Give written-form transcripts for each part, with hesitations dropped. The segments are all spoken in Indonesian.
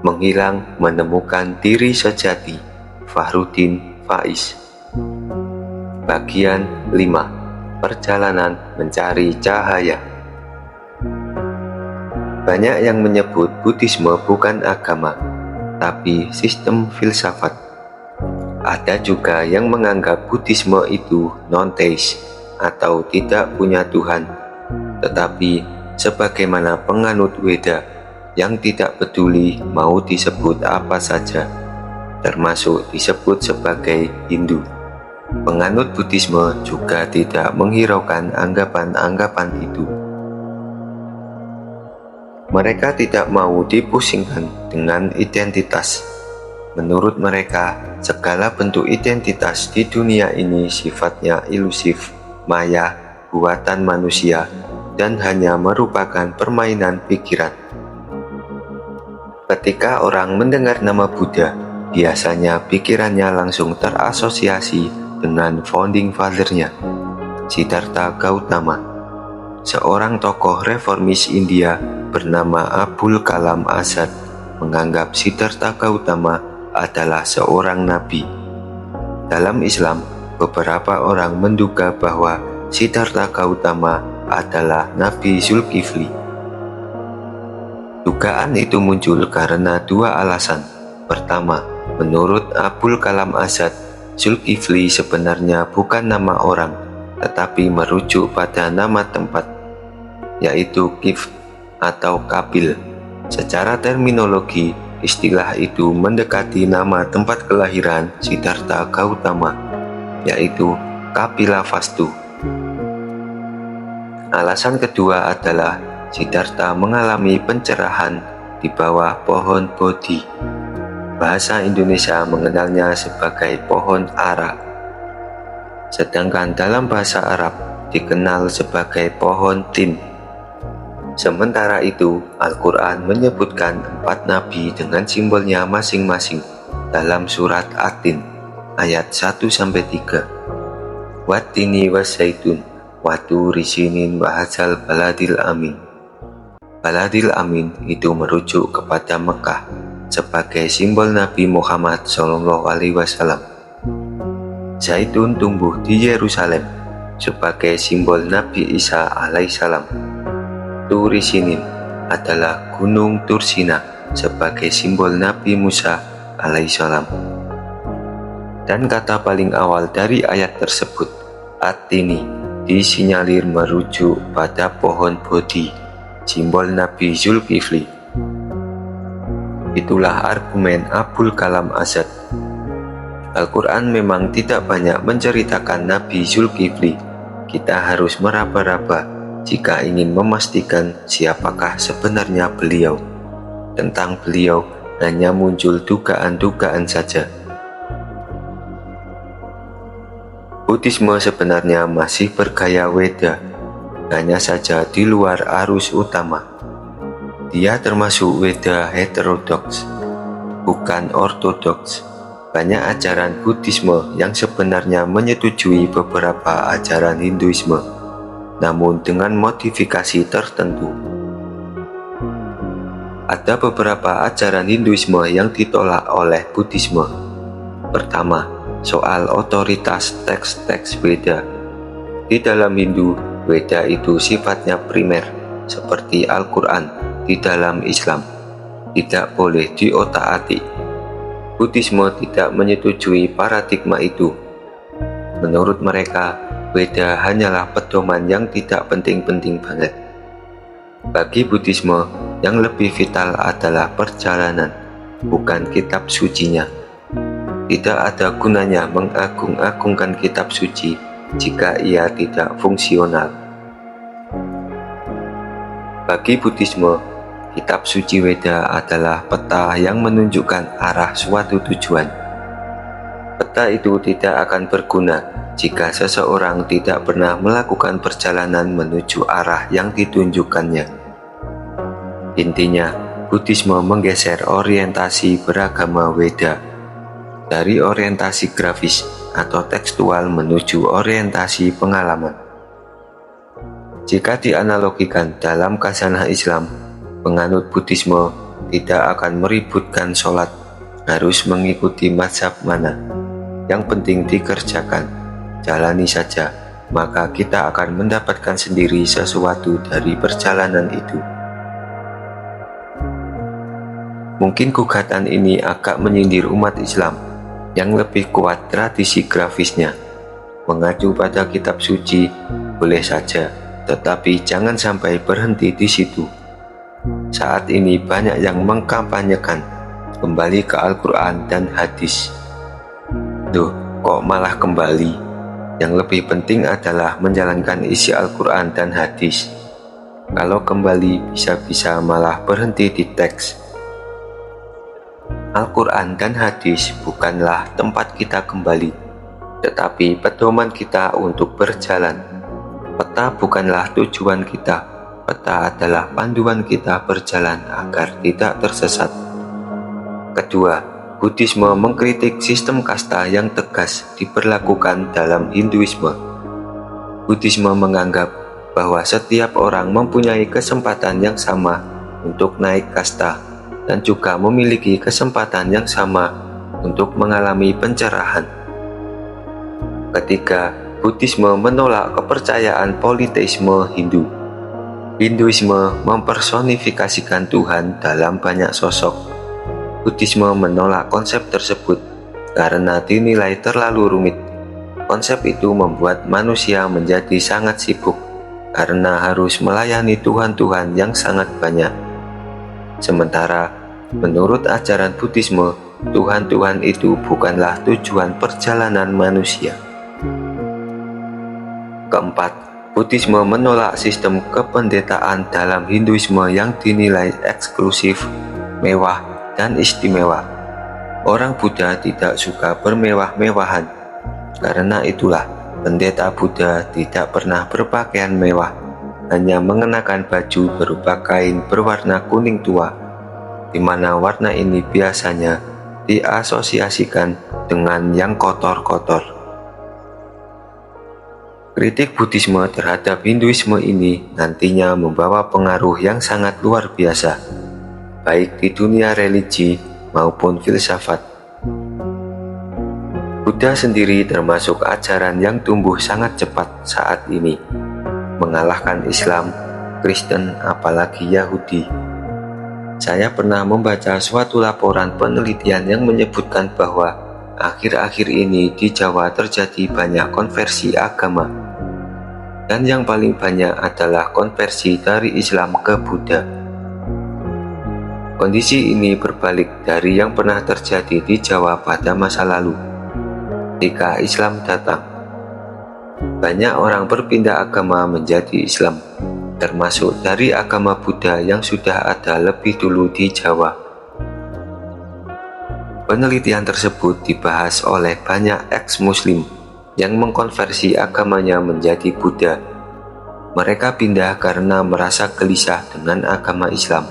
Menghilang menemukan diri sejati. Fahruddin Faiz. Bagian 5. Perjalanan mencari cahaya. Banyak yang menyebut Buddhisme bukan agama, tapi sistem filsafat. Ada juga yang menganggap Buddhisme itu non-theis atau tidak punya Tuhan, tetapi sebagaimana penganut Weda yang tidak peduli mau disebut apa saja, termasuk disebut sebagai Hindu. Penganut Buddhisme juga tidak menghiraukan anggapan-anggapan itu. Mereka tidak mau dipusingkan dengan identitas. Menurut mereka, segala bentuk identitas di dunia ini sifatnya ilusif, maya, buatan manusia, dan hanya merupakan permainan pikiran. Ketika orang mendengar nama Buddha, biasanya pikirannya langsung terasosiasi dengan founding father-nya, Siddhartha Gautama, seorang tokoh reformis India bernama Abul Kalam Azad menganggap Siddhartha Gautama adalah seorang nabi. Dalam Islam, beberapa orang menduga bahwa Siddhartha Gautama adalah Nabi Zulkifli. Dugaan itu muncul karena dua alasan. Pertama, menurut Abul Kalam Azad, Zulkifli sebenarnya bukan nama orang, tetapi merujuk pada nama tempat, yaitu Kif atau Kabil. Secara terminologi, istilah itu mendekati nama tempat kelahiran Siddhartha Gautama, yaitu Kapilavastu. Alasan kedua adalah Siddhartha mengalami pencerahan di bawah pohon Bodhi. Bahasa Indonesia mengenalnya sebagai pohon ara, sedangkan dalam bahasa Arab dikenal sebagai pohon tin. Sementara itu, Al-Quran menyebutkan 4 nabi dengan simbolnya masing-masing dalam surat At-Tin ayat 1-3. Wattini waszaitun, waturi sinin wahadzal baladil amin. Baladil amin itu merujuk kepada Mekah sebagai simbol Nabi Muhammad SAW. Zaitun tumbuh di Yerusalem sebagai simbol Nabi Isa alaihissalam. Turi Sinin adalah Gunung Tursina sebagai simbol Nabi Musa alaihissalam. Dan kata paling awal dari ayat tersebut, At-Tini, disinyalir merujuk pada pohon Bodhi, simbol Nabi Zulkifli. Itulah argumen Abul Kalam Azad. Al-Quran memang tidak banyak menceritakan Nabi Zulkifli. Kita harus meraba-raba jika ingin memastikan siapakah sebenarnya beliau. Tentang beliau hanya muncul dugaan-dugaan saja. Buddhisme sebenarnya masih bergaya Weda, hanya saja di luar arus utama. Dia termasuk Weda heterodoks, bukan ortodoks. Banyak ajaran Buddhisme yang sebenarnya menyetujui beberapa ajaran Hinduisme, namun dengan modifikasi tertentu. Ada beberapa ajaran Hinduisme yang ditolak oleh Buddhisme. Pertama, soal otoritas teks-teks Weda. Di dalam Hindu, Weda itu sifatnya primer, seperti Al-Quran di dalam Islam, tidak boleh diotak-atik. Buddhisme tidak menyetujui paradigma itu. Menurut mereka, Weda hanyalah pedoman yang tidak penting-penting banget. Bagi Buddhisme, yang lebih vital adalah perjalanan, bukan kitab sucinya. Tidak ada gunanya mengagung-agungkan kitab suci jika ia tidak fungsional. Bagi Buddhisme, kitab suci Weda adalah peta yang menunjukkan arah suatu tujuan. Peta itu tidak akan berguna jika seseorang tidak pernah melakukan perjalanan menuju arah yang ditunjukkannya. Intinya, Buddhisme menggeser orientasi beragama Weda dari orientasi grafis atau tekstual menuju orientasi pengalaman. Jika dianalogikan dalam khasanah Islam, penganut Buddhisme tidak akan meributkan sholat, harus mengikuti mazhab mana. Yang penting dikerjakan, jalani saja, maka kita akan mendapatkan sendiri sesuatu dari perjalanan itu. Mungkin gugatan ini agak menyindir umat Islam yang lebih kuat tradisi grafisnya. Mengacu pada kitab suci boleh saja, tetapi jangan sampai berhenti di situ. Saat ini banyak yang mengkampanyekan kembali ke Al-Quran dan hadis. Duh, kok malah kembali? Yang lebih penting adalah menjalankan isi Al-Quran dan hadis. Kalau kembali bisa-bisa malah berhenti di teks. Al-Quran dan hadis bukanlah tempat kita kembali, tetapi pedoman kita untuk berjalan. Peta bukanlah tujuan kita, peta adalah panduan kita berjalan agar tidak tersesat. Kedua, Buddhisme mengkritik sistem kasta yang tegas diberlakukan dalam Hinduisme. Buddhisme menganggap bahwa setiap orang mempunyai kesempatan yang sama untuk naik kasta dan juga memiliki kesempatan yang sama untuk mengalami pencerahan. Ketiga, Buddhisme menolak kepercayaan politeisme Hindu. Hinduisme mempersonifikasikan Tuhan dalam banyak sosok. Buddhisme menolak konsep tersebut karena dinilai terlalu rumit. Konsep itu membuat manusia menjadi sangat sibuk karena harus melayani Tuhan-Tuhan yang sangat banyak. Sementara, menurut ajaran Buddhisme, Tuhan-Tuhan itu bukanlah tujuan perjalanan manusia. Keempat, Buddhisme menolak sistem kependetaan dalam Hinduisme yang dinilai eksklusif, mewah, dan istimewa. Orang Buddha tidak suka bermewah-mewahan. Karena itulah, pendeta Buddha tidak pernah berpakaian mewah, hanya mengenakan baju berupa kain berwarna kuning tua, di mana warna ini biasanya diasosiasikan dengan yang kotor-kotor. Kritik Buddhisme terhadap Hinduisme ini nantinya membawa pengaruh yang sangat luar biasa, baik di dunia religi maupun filsafat. Buddha sendiri termasuk ajaran yang tumbuh sangat cepat saat ini, mengalahkan Islam, Kristen, apalagi Yahudi. Saya pernah membaca suatu laporan penelitian yang menyebutkan bahwa akhir-akhir ini di Jawa terjadi banyak konversi agama, dan yang paling banyak adalah konversi dari Islam ke Buddha. Kondisi ini berbalik dari yang pernah terjadi di Jawa pada masa lalu. Ketika Islam datang, banyak orang berpindah agama menjadi Islam, termasuk dari agama Buddha yang sudah ada lebih dulu di Jawa. Penelitian tersebut dibahas oleh banyak ex-Muslim yang mengkonversi agamanya menjadi Buddha. Mereka pindah karena merasa gelisah dengan agama Islam,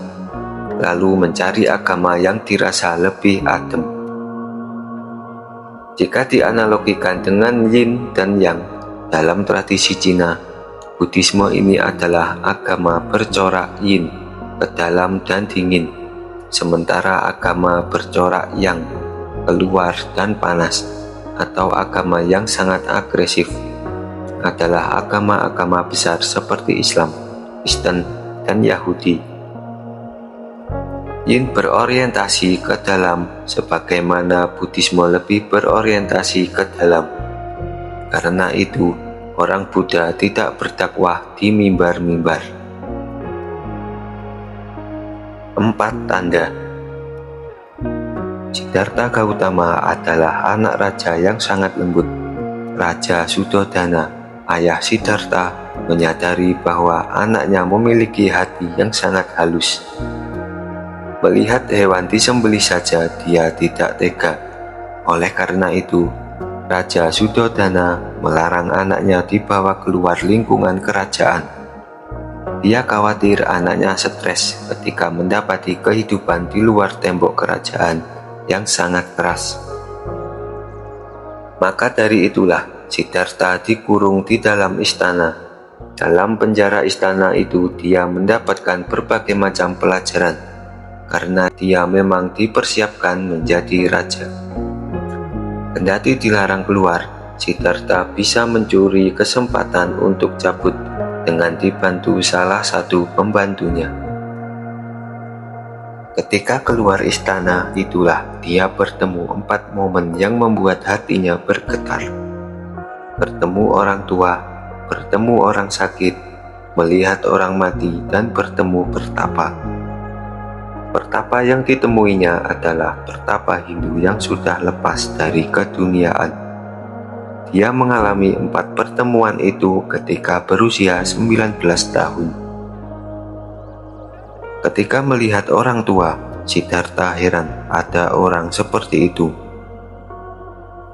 lalu mencari agama yang dirasa lebih adem. Jika dianalogikan dengan yin dan yang dalam tradisi Cina, Buddhisme ini adalah agama bercorak yin, ke dalam dan dingin, sementara agama bercorak yang, keluar dan panas, atau agama yang sangat agresif, adalah agama-agama besar seperti Islam, Kristen, dan Yahudi. Yin berorientasi ke dalam, sebagaimana Buddhisme lebih berorientasi ke dalam. Karena itu, orang Buddha tidak berdakwah di mimbar-mimbar. 4 tanda. Siddhartha Gautama adalah anak raja yang sangat lembut. Raja Suddhodana, ayah Siddhartha, menyadari bahwa anaknya memiliki hati yang sangat halus. Melihat hewan disembelih saja dia tidak tega. Oleh karena itu, Raja Suddhodana melarang anaknya dibawa keluar lingkungan kerajaan. Dia khawatir anaknya stres ketika mendapati kehidupan di luar tembok kerajaan yang sangat keras. Maka dari itulah Siddhartha dikurung di dalam istana. Dalam penjara istana itu dia mendapatkan berbagai macam pelajaran. karena dia memang dipersiapkan menjadi raja. Kendati dilarang keluar, Siddhartha bisa mencuri kesempatan untuk cabut dengan dibantu salah satu pembantunya. Ketika keluar istana, itulah dia bertemu 4 momen yang membuat hatinya bergetar. Bertemu orang tua, bertemu orang sakit, melihat orang mati, dan bertemu pertapa. Pertapa yang ditemuinya adalah pertapa Hindu yang sudah lepas dari keduniaan. Dia mengalami 4 pertemuan itu ketika berusia 19 tahun. Ketika melihat orang tua, Siddhartha heran ada orang seperti itu.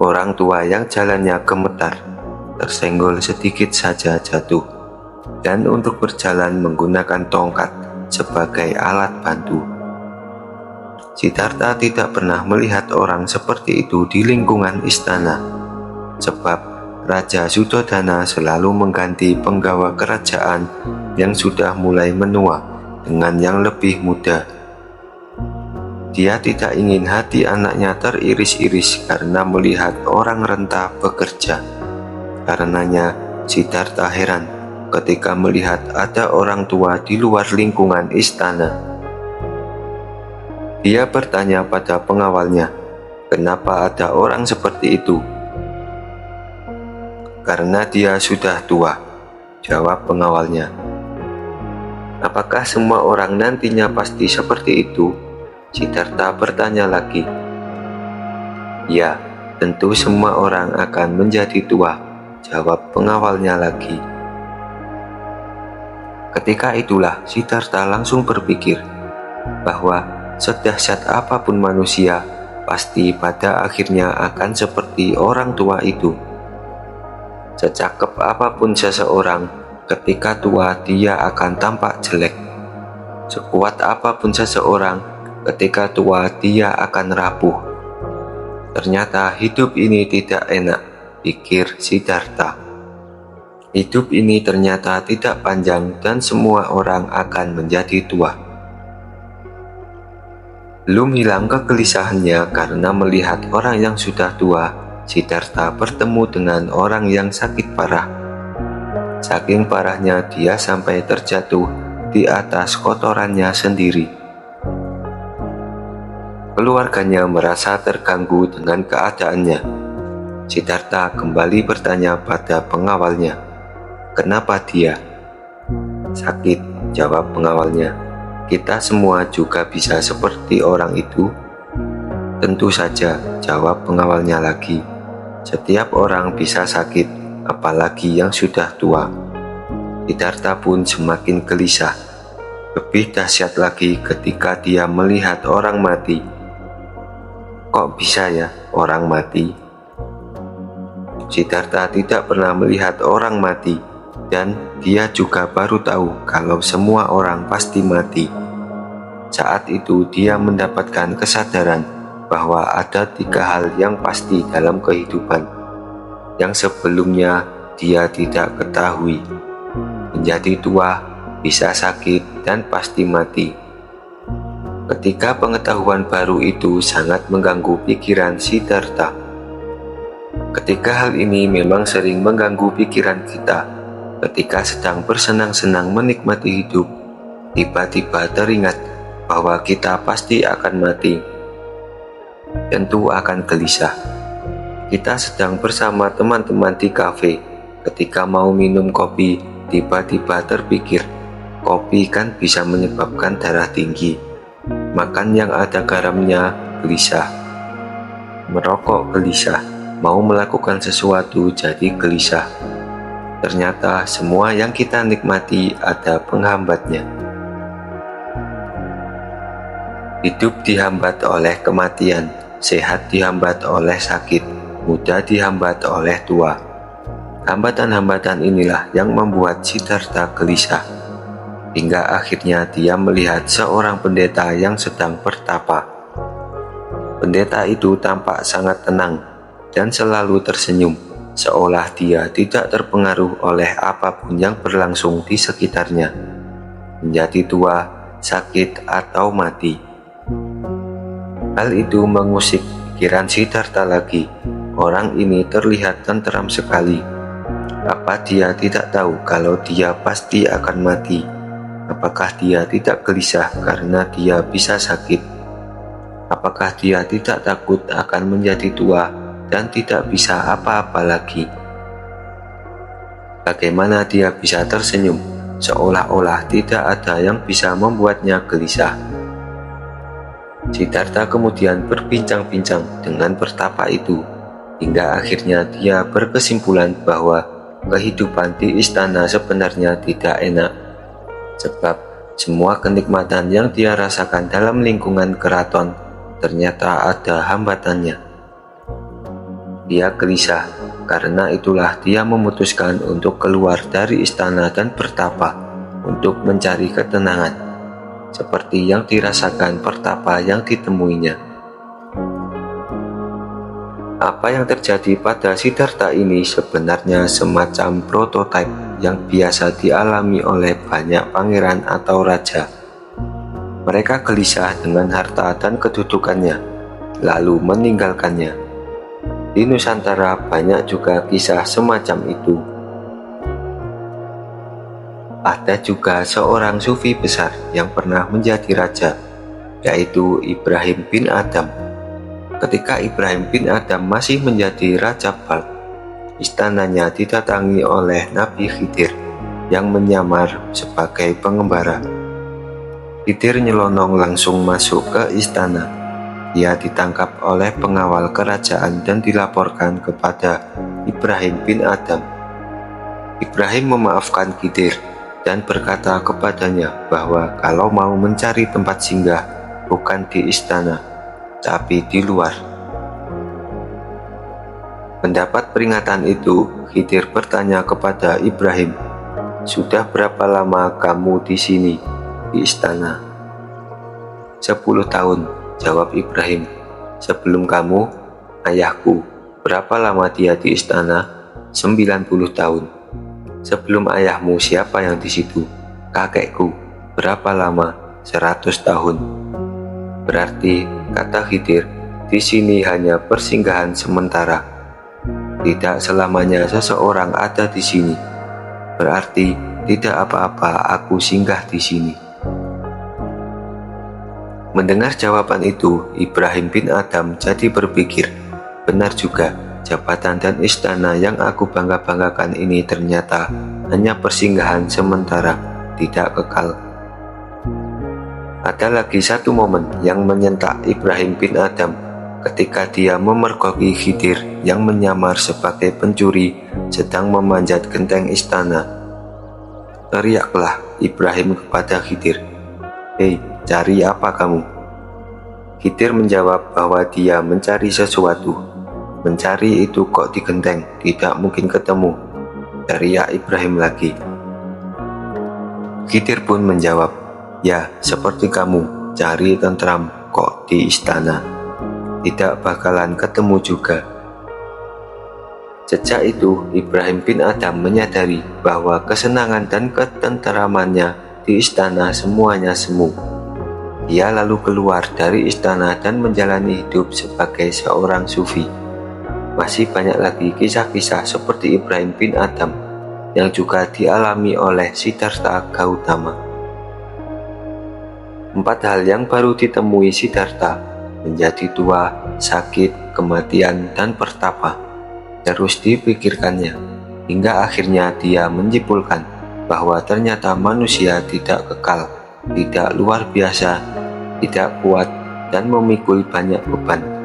Orang tua yang jalannya gemetar, tersenggol sedikit saja jatuh, dan untuk berjalan menggunakan tongkat sebagai alat bantu. Siddhartha tidak pernah melihat orang seperti itu di lingkungan istana, sebab Raja Suddhodana selalu mengganti penggawa kerajaan yang sudah mulai menua dengan yang lebih muda. Dia tidak ingin hati anaknya teriris-iris karena melihat orang renta bekerja. Karenanya Siddhartha heran ketika melihat ada orang tua di luar lingkungan istana. Dia bertanya pada pengawalnya, kenapa ada orang seperti itu? Karena dia sudah tua, jawab pengawalnya. Apakah semua orang nantinya pasti seperti itu? Siddhartha bertanya lagi. Ya, tentu semua orang akan menjadi tua, jawab pengawalnya lagi. Ketika itulah Siddhartha langsung berpikir bahwa sedahsyat apapun manusia, pasti pada akhirnya akan seperti orang tua itu. Secakep apapun seseorang, ketika tua dia akan tampak jelek. Sekuat apapun seseorang, ketika tua dia akan rapuh. Ternyata hidup ini tidak enak, pikir Siddhartha. Hidup ini ternyata tidak panjang dan semua orang akan menjadi tua. Belum hilang kegelisahannya karena melihat orang yang sudah tua, Siddhartha bertemu dengan orang yang sakit parah. Saking parahnya dia sampai terjatuh di atas kotorannya sendiri. Keluarganya merasa terganggu dengan keadaannya. Siddhartha kembali bertanya pada pengawalnya, kenapa dia? Sakit, jawab pengawalnya. Kita semua juga bisa seperti orang itu? Tentu saja, jawab pengawalnya lagi. Setiap orang bisa sakit, apalagi yang sudah tua. Siddhartha pun semakin gelisah. Lebih dahsyat lagi ketika dia melihat orang mati. Kok bisa ya orang mati? Siddhartha tidak pernah melihat orang mati, dan dia juga baru tahu kalau semua orang pasti mati. Saat itu dia mendapatkan kesadaran bahwa ada 3 hal yang pasti dalam kehidupan yang sebelumnya dia tidak ketahui. Menjadi tua, bisa sakit, dan pasti mati. Ketika pengetahuan baru itu sangat mengganggu pikiran Siddhartha. Ketika hal ini memang sering mengganggu pikiran kita, ketika sedang bersenang-senang menikmati hidup, tiba-tiba teringat bahwa kita pasti akan mati. Tentu akan gelisah. Kita sedang bersama teman-teman di kafe. Ketika mau minum kopi, tiba-tiba terpikir, kopi kan bisa menyebabkan darah tinggi. Makan yang ada garamnya, gelisah. Merokok, gelisah. Mau melakukan sesuatu, jadi gelisah. Ternyata semua yang kita nikmati ada penghambatnya. Hidup dihambat oleh kematian, sehat dihambat oleh sakit, muda dihambat oleh tua. Hambatan-hambatan inilah yang membuat Siddhartha gelisah. Hingga akhirnya dia melihat seorang pendeta yang sedang bertapa. Pendeta itu tampak sangat tenang dan selalu tersenyum, seolah dia tidak terpengaruh oleh apapun yang berlangsung di sekitarnya. Menjadi tua, sakit, atau mati, Hal itu mengusik pikiran Siddhartha lagi. Orang ini terlihat tenteram sekali. Apa dia tidak tahu kalau dia pasti akan mati? Apakah dia tidak gelisah karena dia bisa sakit? Apakah dia tidak takut akan menjadi tua dan tidak bisa apa-apa lagi? Bagaimana dia bisa tersenyum, seolah-olah tidak ada yang bisa membuatnya gelisah? Siddhartha kemudian berbincang-bincang dengan pertapa itu, hingga akhirnya dia berkesimpulan bahwa kehidupan di istana sebenarnya tidak enak, sebab semua kenikmatan yang dia rasakan dalam lingkungan keraton ternyata ada hambatannya. Dia gelisah, karena itulah dia memutuskan untuk keluar dari istana dan bertapa untuk mencari ketenangan, seperti yang dirasakan pertapa yang ditemuinya. Apa yang terjadi pada Siddhartha ini sebenarnya semacam prototipe yang biasa dialami oleh banyak pangeran atau raja. Mereka gelisah dengan harta dan kedudukannya, lalu meninggalkannya. Di Nusantara banyak juga kisah semacam itu. Ada juga seorang sufi besar yang pernah menjadi raja, yaitu Ibrahim bin Adham. Ketika Ibrahim bin Adham masih menjadi Raja Balkh, istananya didatangi oleh Nabi Khidir yang menyamar sebagai pengembara. Khidir nyelonong langsung masuk ke istana. Dia ditangkap oleh pengawal kerajaan dan dilaporkan kepada Ibrahim bin Adham. Ibrahim memaafkan Khidir dan berkata kepadanya bahwa kalau mau mencari tempat singgah bukan di istana, tapi di luar. Mendapat peringatan itu, Khidir bertanya kepada Ibrahim, "Sudah berapa lama kamu di sini, di istana?" 10 tahun, jawab Ibrahim. "Sebelum kamu, ayahku, berapa lama dia di istana?" 90 tahun. "Sebelum ayahmu siapa yang di situ?" "Kakekku." "Berapa lama?" 100 tahun. "Berarti," kata Khidir, "di sini hanya persinggahan sementara. Tidak selamanya seseorang ada di sini. Berarti tidak apa-apa aku singgah di sini." Mendengar jawaban itu, Ibrahim bin Adham jadi berpikir, benar juga, jabatan dan istana yang aku bangga-banggakan ini ternyata hanya persinggahan sementara, tidak kekal. Ada lagi satu momen yang menyentak Ibrahim bin Adham ketika dia memergoki Khidir yang menyamar sebagai pencuri sedang memanjat genteng istana. Teriaklah Ibrahim kepada Khidir, "Hei, cari apa kamu?" Khidir menjawab bahwa dia mencari sesuatu. "Mencari itu kok di genteng, tidak mungkin ketemu," teriak Ibrahim lagi. Khidir pun menjawab, "Ya, seperti kamu, cari tentram kok di istana. Tidak bakalan ketemu juga." Sejak itu, Ibrahim bin Adham menyadari bahwa kesenangan dan ketenteramannya di istana semuanya semu. Dia lalu keluar dari istana dan menjalani hidup sebagai seorang sufi. Masih banyak lagi kisah-kisah seperti Ibrahim bin Adham yang juga dialami oleh Siddhartha Gautama. 4 hal yang baru ditemui Siddhartha: menjadi tua, sakit, kematian, dan bertapa. Terus dipikirkannya, hingga akhirnya dia menyimpulkan bahwa ternyata manusia tidak kekal, tidak luar biasa, tidak kuat, dan memikul banyak beban.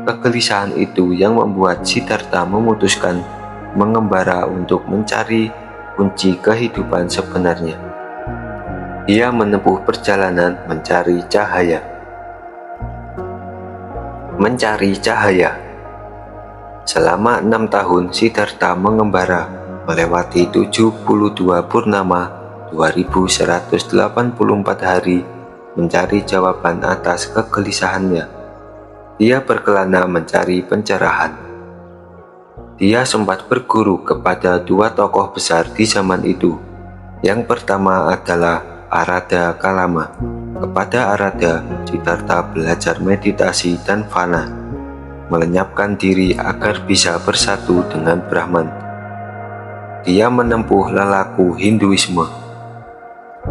Kegelisahan itu yang membuat Siddhartha memutuskan mengembara untuk mencari kunci kehidupan sebenarnya. Dia menempuh perjalanan mencari cahaya. Mencari cahaya. Selama 6 tahun Siddhartha mengembara melewati 72 purnama, 2184 hari mencari jawaban atas kegelisahannya. Dia berkelana mencari pencerahan. Dia sempat berguru kepada 2 tokoh besar di zaman itu. Yang pertama adalah Arada Kalama, Kepada Arada, Siddhartha belajar meditasi dan fana, melenyapkan diri agar bisa bersatu dengan Brahman. Dia menempuh lelaku Hinduisme,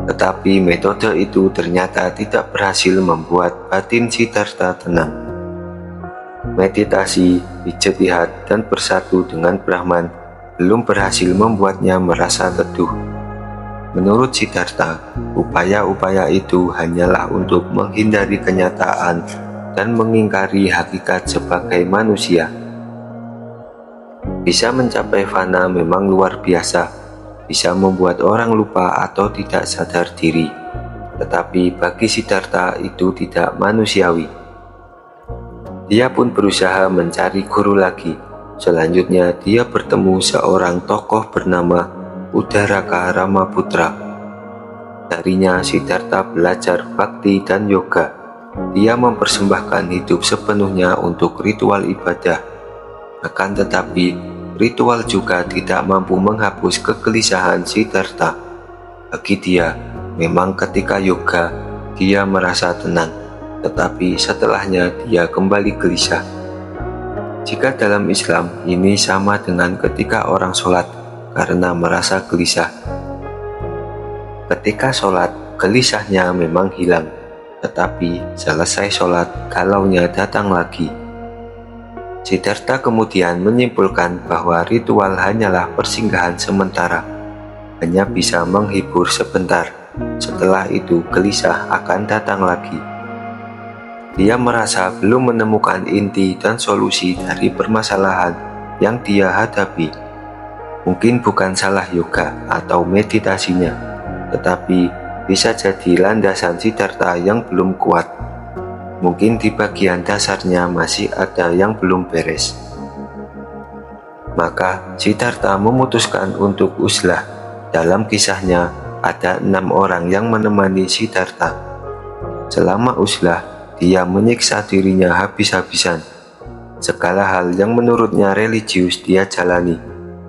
tetapi metode itu ternyata tidak berhasil membuat batin Siddhartha tenang. Meditasi, ijtihad, dan bersatu dengan Brahman belum berhasil membuatnya merasa teduh. Menurut Siddhartha, upaya-upaya itu hanyalah untuk menghindari kenyataan dan mengingkari hakikat sebagai manusia. Bisa mencapai fana memang luar biasa, bisa membuat orang lupa atau tidak sadar diri, tetapi bagi Siddhartha itu tidak manusiawi. Dia pun berusaha mencari guru lagi. Selanjutnya dia bertemu seorang tokoh bernama Udaraka Ramaputra. Darinya Siddhartha belajar bhakti dan yoga. Dia mempersembahkan hidup sepenuhnya untuk ritual ibadah. Akan tetapi, ritual juga tidak mampu menghapus kegelisahan Siddhartha. Bagi dia, memang ketika yoga, dia merasa tenang, tetapi setelahnya dia kembali gelisah. Jika dalam Islam, ini sama dengan ketika orang sholat karena merasa gelisah. Ketika sholat, gelisahnya memang hilang, tetapi selesai sholat, galaunya datang lagi. Siddhartha kemudian menyimpulkan bahwa ritual hanyalah persinggahan sementara, hanya bisa menghibur sebentar. Setelah itu, gelisah akan datang lagi. Dia merasa belum menemukan inti dan solusi dari permasalahan yang dia hadapi. Mungkin bukan salah yoga atau meditasinya, tetapi bisa jadi landasan Siddhartha yang belum kuat. Mungkin di bagian dasarnya masih ada yang belum beres. Maka Siddhartha memutuskan untuk uzlah. Dalam kisahnya ada 6 orang yang menemani Siddhartha. Selama uzlah, dia menyiksa dirinya habis-habisan. Segala hal yang menurutnya religius dia jalani.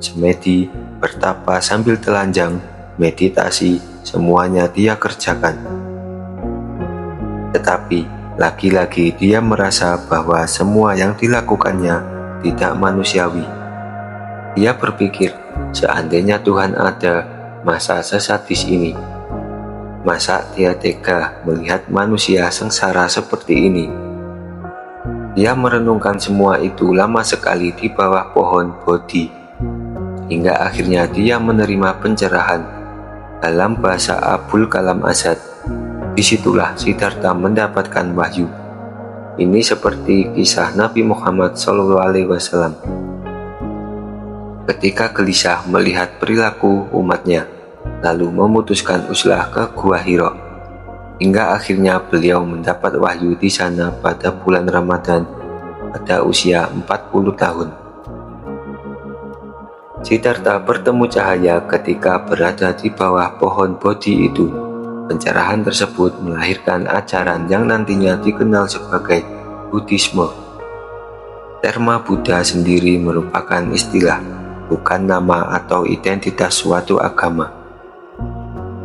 Semedi, bertapa sambil telanjang, meditasi, semuanya dia kerjakan. Tetapi lagi-lagi dia merasa bahwa semua yang dilakukannya tidak manusiawi. Dia berpikir, seandainya Tuhan ada, masa sesadis ini? Masa dia tega melihat manusia sengsara seperti ini? Dia merenungkan semua itu lama sekali di bawah pohon Bodhi, hingga akhirnya dia menerima pencerahan dalam bahasa Abul Kalam Azad. Disitulah Siddhartha mendapatkan wahyu. Ini seperti kisah Nabi Muhammad SAW. Ketika gelisah melihat perilaku umatnya, lalu memutuskan uzlah ke Gua Hiro. Hingga akhirnya beliau mendapat wahyu di sana pada bulan Ramadan pada usia 40 tahun. Siddhartha bertemu cahaya ketika berada di bawah pohon Bodhi itu. Pencerahan tersebut melahirkan ajaran yang nantinya dikenal sebagai Buddhisme. Terma Buddha sendiri merupakan istilah, bukan nama atau identitas suatu agama.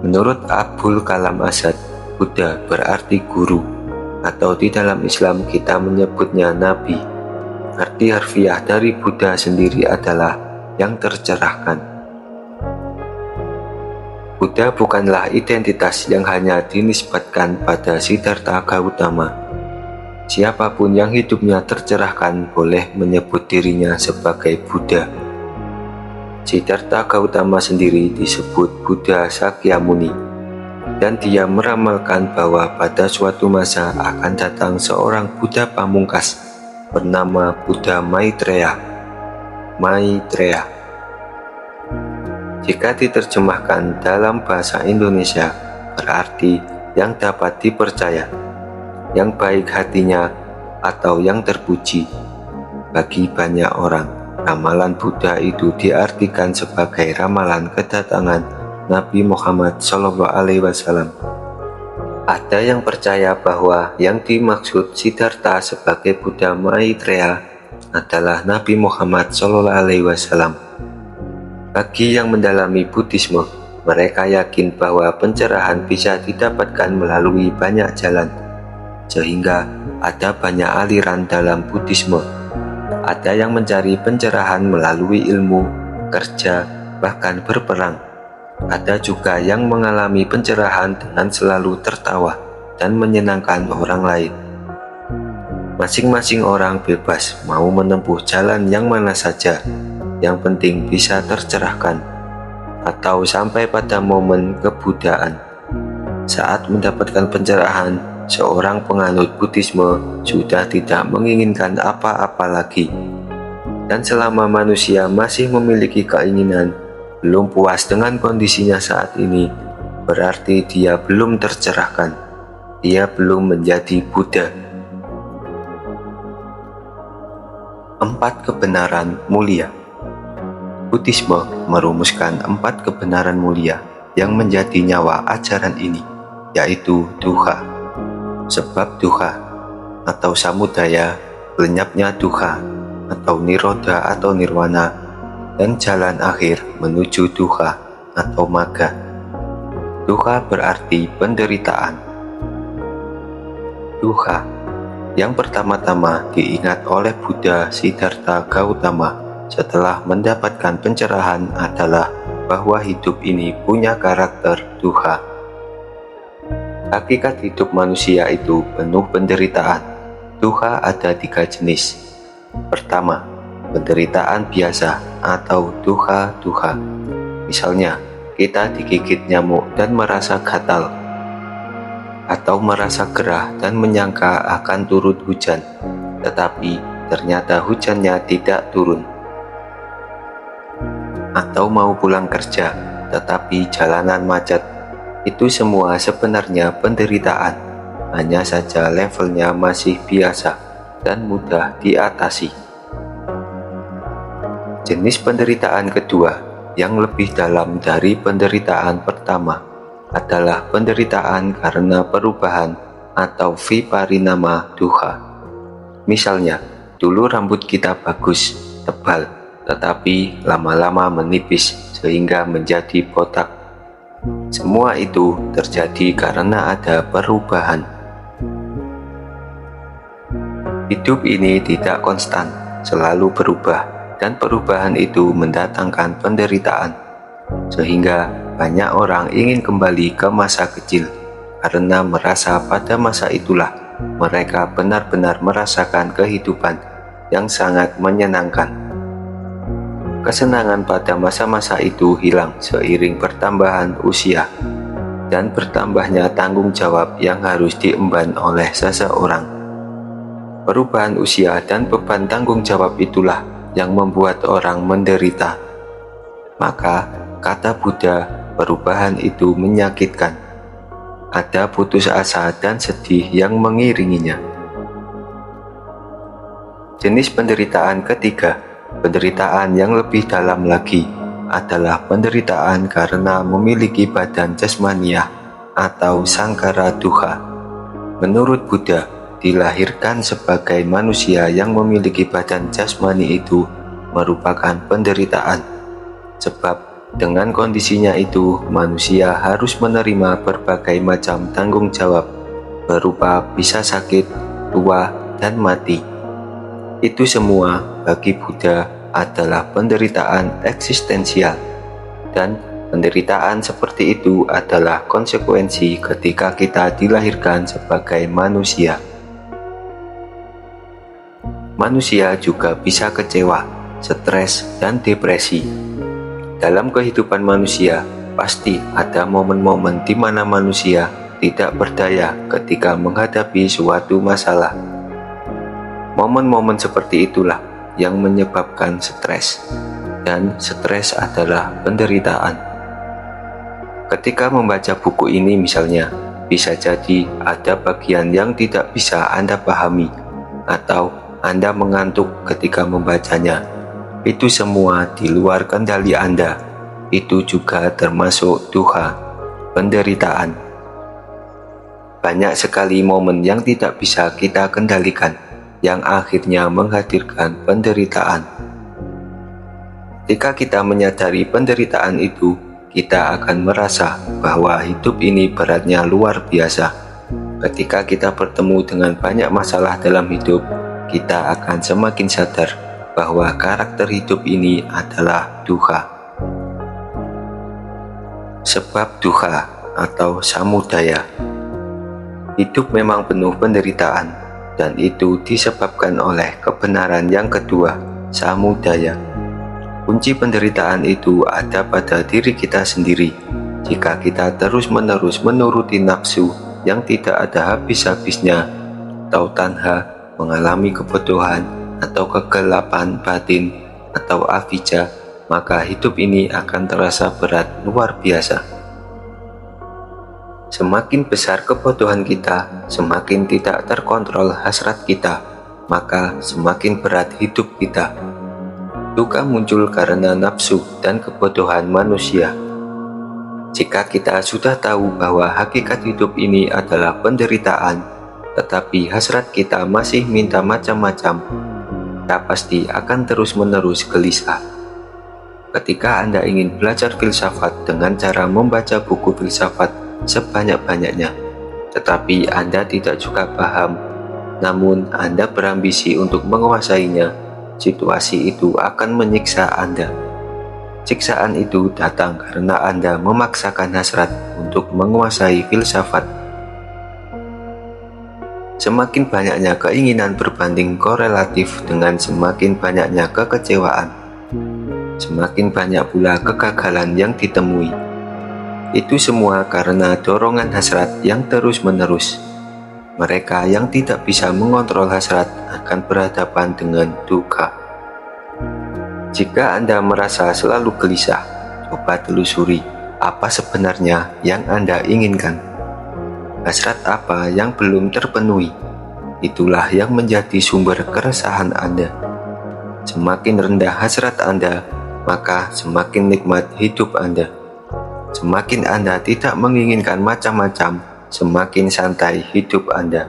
Menurut Abul Kalam Azad, Buddha berarti guru, atau di dalam Islam kita menyebutnya Nabi. Arti harfiah dari Buddha sendiri adalah yang tercerahkan. Buddha bukanlah identitas yang hanya dinisbatkan pada Siddhartha Gautama. Siapapun yang hidupnya tercerahkan boleh menyebut dirinya sebagai Buddha. Siddhartha Gautama sendiri disebut Buddha Sakyamuni, dan dia meramalkan bahwa pada suatu masa akan datang seorang Buddha pamungkas bernama Buddha Maitreya. Jika diterjemahkan dalam bahasa Indonesia, berarti yang dapat dipercaya, yang baik hatinya, atau yang terpuji. Bagi banyak orang, ramalan Buddha itu diartikan sebagai ramalan kedatangan Nabi Muhammad SAW. Ada yang percaya bahwa yang dimaksud Siddhartha sebagai Buddha Maitreya adalah Nabi Muhammad SAW. Bagi yang mendalami Buddhisme, mereka yakin bahwa pencerahan bisa didapatkan melalui banyak jalan, sehingga ada banyak aliran dalam Buddhisme. Ada yang mencari pencerahan melalui ilmu, kerja, bahkan berperang. Ada juga yang mengalami pencerahan dengan selalu tertawa dan menyenangkan orang lain. Masing-masing orang bebas mau menempuh jalan yang mana saja, yang penting bisa tercerahkan, atau sampai pada momen kebudaan. Saat mendapatkan pencerahan, seorang penganut Buddhisme sudah tidak menginginkan apa-apa lagi. Dan selama manusia masih memiliki keinginan, belum puas dengan kondisinya saat ini, berarti dia belum tercerahkan. Dia belum menjadi Buddha. 4 kebenaran mulia. Buddhisme merumuskan 4 kebenaran mulia yang menjadi nyawa ajaran ini, yaitu dukkha, sebab dukkha, atau samudaya, lenyapnya dukkha, atau nirodha atau nirwana, dan jalan akhir menuju dukkha atau magga. Dukkha berarti penderitaan. Dukkha yang pertama-tama diingat oleh Buddha Siddhartha Gautama setelah mendapatkan pencerahan adalah bahwa hidup ini punya karakter dukkha. Hakikat hidup manusia itu penuh penderitaan. Dukkha ada 3 jenis. Pertama, penderitaan biasa atau dukkha. Misalnya, kita digigit nyamuk dan merasa gatal, atau merasa gerah dan menyangka akan turun hujan, tetapi ternyata hujannya tidak turun. Atau mau pulang kerja, tetapi jalanan macet. Itu semua sebenarnya penderitaan, hanya saja levelnya masih biasa dan mudah diatasi. Jenis penderitaan kedua, yang lebih dalam dari penderitaan pertama, adalah penderitaan karena perubahan atau viparinama dukkha. Misalnya, dulu rambut kita bagus, tebal, tetapi lama-lama menipis sehingga menjadi botak. Semua itu terjadi karena ada perubahan. Hidup ini tidak konstan, selalu berubah, dan perubahan itu mendatangkan penderitaan. Sehingga banyak orang ingin kembali ke masa kecil karena merasa pada masa itulah mereka benar-benar merasakan kehidupan yang sangat menyenangkan. Kesenangan pada masa-masa itu hilang seiring bertambahan usia dan bertambahnya tanggung jawab yang harus diemban oleh seseorang. Perubahan usia dan beban tanggung jawab itulah yang membuat orang menderita. Maka, kata Buddha, perubahan itu menyakitkan. Ada putus asa dan sedih yang mengiringinya. Jenis penderitaan ketiga, penderitaan yang lebih dalam lagi, adalah penderitaan karena memiliki badan jasmaniah atau sankhara dukkha. Menurut Buddha, dilahirkan sebagai manusia yang memiliki badan jasmani itu merupakan penderitaan, sebab dengan kondisinya itu manusia harus menerima berbagai macam tanggung jawab berupa bisa sakit, tua, dan mati. Itu semua bagi Buddha adalah penderitaan eksistensial, dan penderitaan seperti itu adalah konsekuensi ketika kita dilahirkan sebagai manusia. Manusia juga bisa kecewa, stres, dan depresi. Dalam kehidupan manusia, pasti ada momen-momen di mana manusia tidak berdaya ketika menghadapi suatu masalah. Momen-momen seperti itulah yang menyebabkan stres, dan stres adalah penderitaan. Ketika membaca buku ini misalnya, bisa jadi ada bagian yang tidak bisa Anda pahami, atau Anda mengantuk ketika membacanya. Itu semua di luar kendali Anda. Itu juga termasuk dukkha, penderitaan. Banyak sekali momen yang tidak bisa kita kendalikan, yang akhirnya menghadirkan penderitaan. Ketika kita menyadari penderitaan itu, kita akan merasa bahwa hidup ini beratnya luar biasa. Ketika kita bertemu dengan banyak masalah dalam hidup, kita akan semakin sadar bahwa karakter hidup ini adalah dukkha. Sebab dukkha atau samudaya. Hidup memang penuh penderitaan, dan itu disebabkan oleh kebenaran yang kedua, samudaya. Kunci penderitaan itu ada pada diri kita sendiri. Jika kita terus-menerus menuruti nafsu yang tidak ada habis-habisnya, atau tanha, mengalami kebodohan, atau kegelapan batin, atau avijja, maka hidup ini akan terasa berat luar biasa. Semakin besar kebodohan kita, semakin tidak terkontrol hasrat kita, maka semakin berat hidup kita. Dukkha muncul karena nafsu dan kebodohan manusia. Jika kita sudah tahu bahwa hakikat hidup ini adalah penderitaan, tetapi hasrat kita masih minta macam-macam, kita pasti akan terus-menerus gelisah. Ketika Anda ingin belajar filsafat dengan cara membaca buku filsafat sebanyak-banyaknya, tetapi Anda tidak juga paham, namun Anda berambisi untuk menguasainya, situasi itu akan menyiksa Anda. Siksaan itu datang karena Anda memaksakan hasrat untuk menguasai filsafat. Semakin banyaknya keinginan berbanding korelatif dengan semakin banyaknya kekecewaan. Semakin banyak pula kegagalan yang ditemui. Itu semua karena dorongan hasrat yang terus-menerus. Mereka yang tidak bisa mengontrol hasrat akan berhadapan dengan dukkha. Jika Anda merasa selalu gelisah, coba telusuri apa sebenarnya yang Anda inginkan. Hasrat apa yang belum terpenuhi? Itulah yang menjadi sumber keresahan Anda. Semakin rendah hasrat Anda, maka semakin nikmat hidup Anda. Semakin Anda tidak menginginkan macam-macam, semakin santai hidup Anda.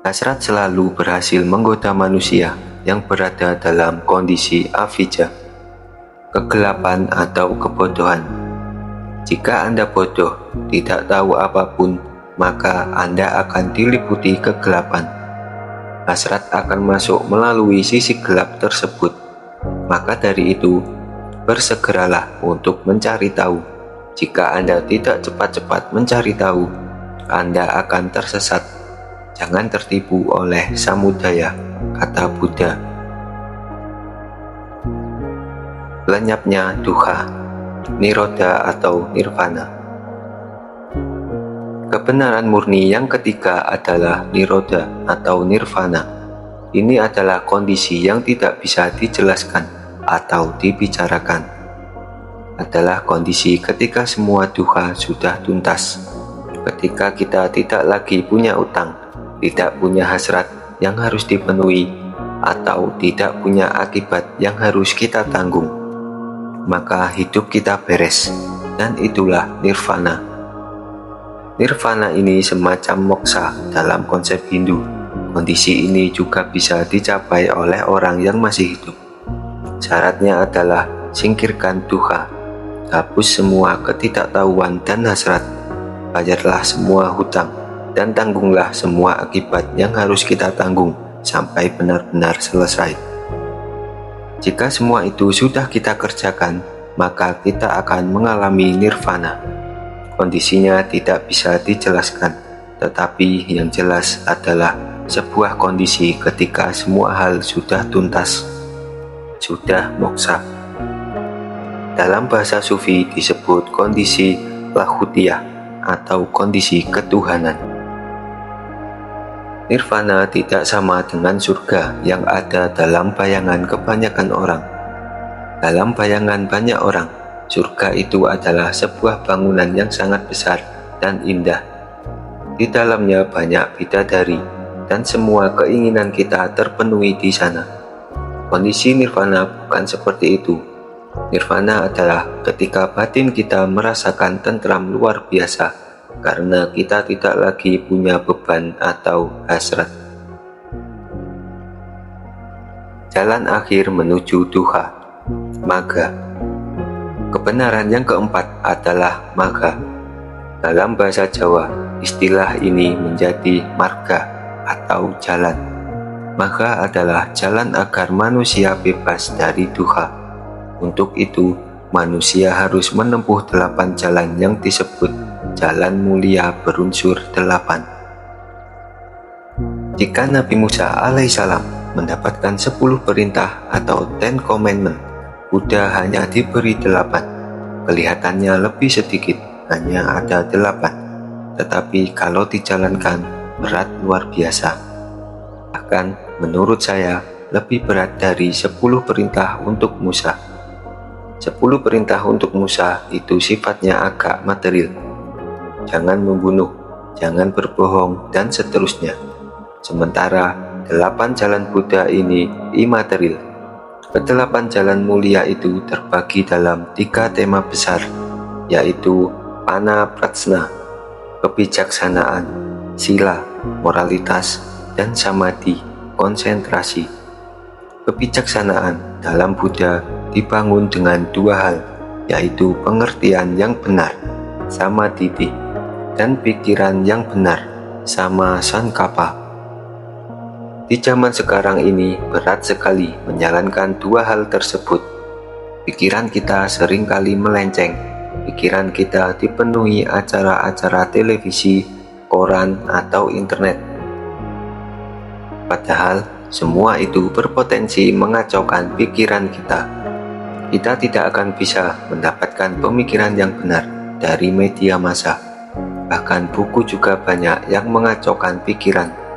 Hasrat selalu berhasil menggoda manusia yang berada dalam kondisi avijja, kegelapan atau kebodohan. Jika Anda bodoh, tidak tahu apapun, maka Anda akan diliputi kegelapan. Hasrat akan masuk melalui sisi gelap tersebut. Maka dari itu, bersegeralah untuk mencari tahu. Jika Anda tidak cepat-cepat mencari tahu, Anda akan tersesat. Jangan tertipu oleh samudaya, kata Buddha. Lenyapnya dukkha, nirodha atau nirvana. Kebenaran murni yang ketiga adalah nirodha atau nirvana. Ini adalah kondisi yang tidak bisa dijelaskan atau dibicarakan. Adalah kondisi ketika semua dukkha sudah tuntas, ketika kita tidak lagi punya utang, tidak punya hasrat yang harus dipenuhi, atau tidak punya akibat yang harus kita tanggung. Maka hidup kita beres, dan itulah nirvana. Nirvana ini semacam moksa dalam konsep Hindu. Kondisi ini juga bisa dicapai oleh orang yang masih hidup. Syaratnya adalah singkirkan dukkha, hapus semua ketidaktahuan dan hasrat, bayarlah semua hutang, dan tanggunglah semua akibat yang harus kita tanggung sampai benar-benar selesai. Jika semua itu sudah kita kerjakan, maka kita akan mengalami nirvana. Kondisinya tidak bisa dijelaskan, tetapi yang jelas adalah sebuah kondisi ketika semua hal sudah tuntas, sudah moksa. Dalam bahasa Sufi disebut kondisi lahutiyah atau kondisi ketuhanan. Nirvana tidak sama dengan surga yang ada dalam bayangan kebanyakan orang. Dalam bayangan banyak orang, surga itu adalah sebuah bangunan yang sangat besar dan indah. Di dalamnya banyak bidadari, dan semua keinginan kita terpenuhi di sana. Kondisi nirvana bukan seperti itu. Nirvana adalah ketika batin kita merasakan tentram luar biasa, karena kita tidak lagi punya beban atau hasrat. Jalan akhir menuju dukkha, magga. Kebenaran yang keempat adalah marga. Dalam bahasa Jawa, istilah ini menjadi marga atau jalan. Marga adalah jalan agar manusia bebas dari duha. Untuk itu, manusia harus menempuh 8 jalan yang disebut jalan mulia berunsur 8. Jika Nabi Musa alaihissalam mendapatkan 10 perintah atau 10 commandment, Buddha hanya diberi 8. Kelihatannya lebih sedikit, hanya ada 8. Tetapi kalau dijalankan, berat luar biasa. Bahkan menurut saya, lebih berat dari 10 perintah untuk Musa. 10 perintah untuk Musa itu sifatnya agak material. Jangan membunuh, jangan berbohong, dan seterusnya. Sementara 8 jalan Buddha ini imaterial. Ke-8 jalan mulia itu terbagi dalam 3 tema besar, yaitu Panaprajna, kebijaksanaan, sila, moralitas, dan samadhi, konsentrasi. Kebijaksanaan dalam Buddha dibangun dengan 2 hal, yaitu pengertian yang benar, samadhi, dan pikiran yang benar, sama sankappa. Di zaman sekarang ini berat sekali menjalankan 2 hal tersebut. Pikiran kita seringkali melenceng. Pikiran kita dipenuhi acara-acara televisi, koran, atau internet. Padahal semua itu berpotensi mengacaukan pikiran kita. Kita tidak akan bisa mendapatkan pemikiran yang benar dari media massa. Bahkan buku juga banyak yang mengacaukan pikiran.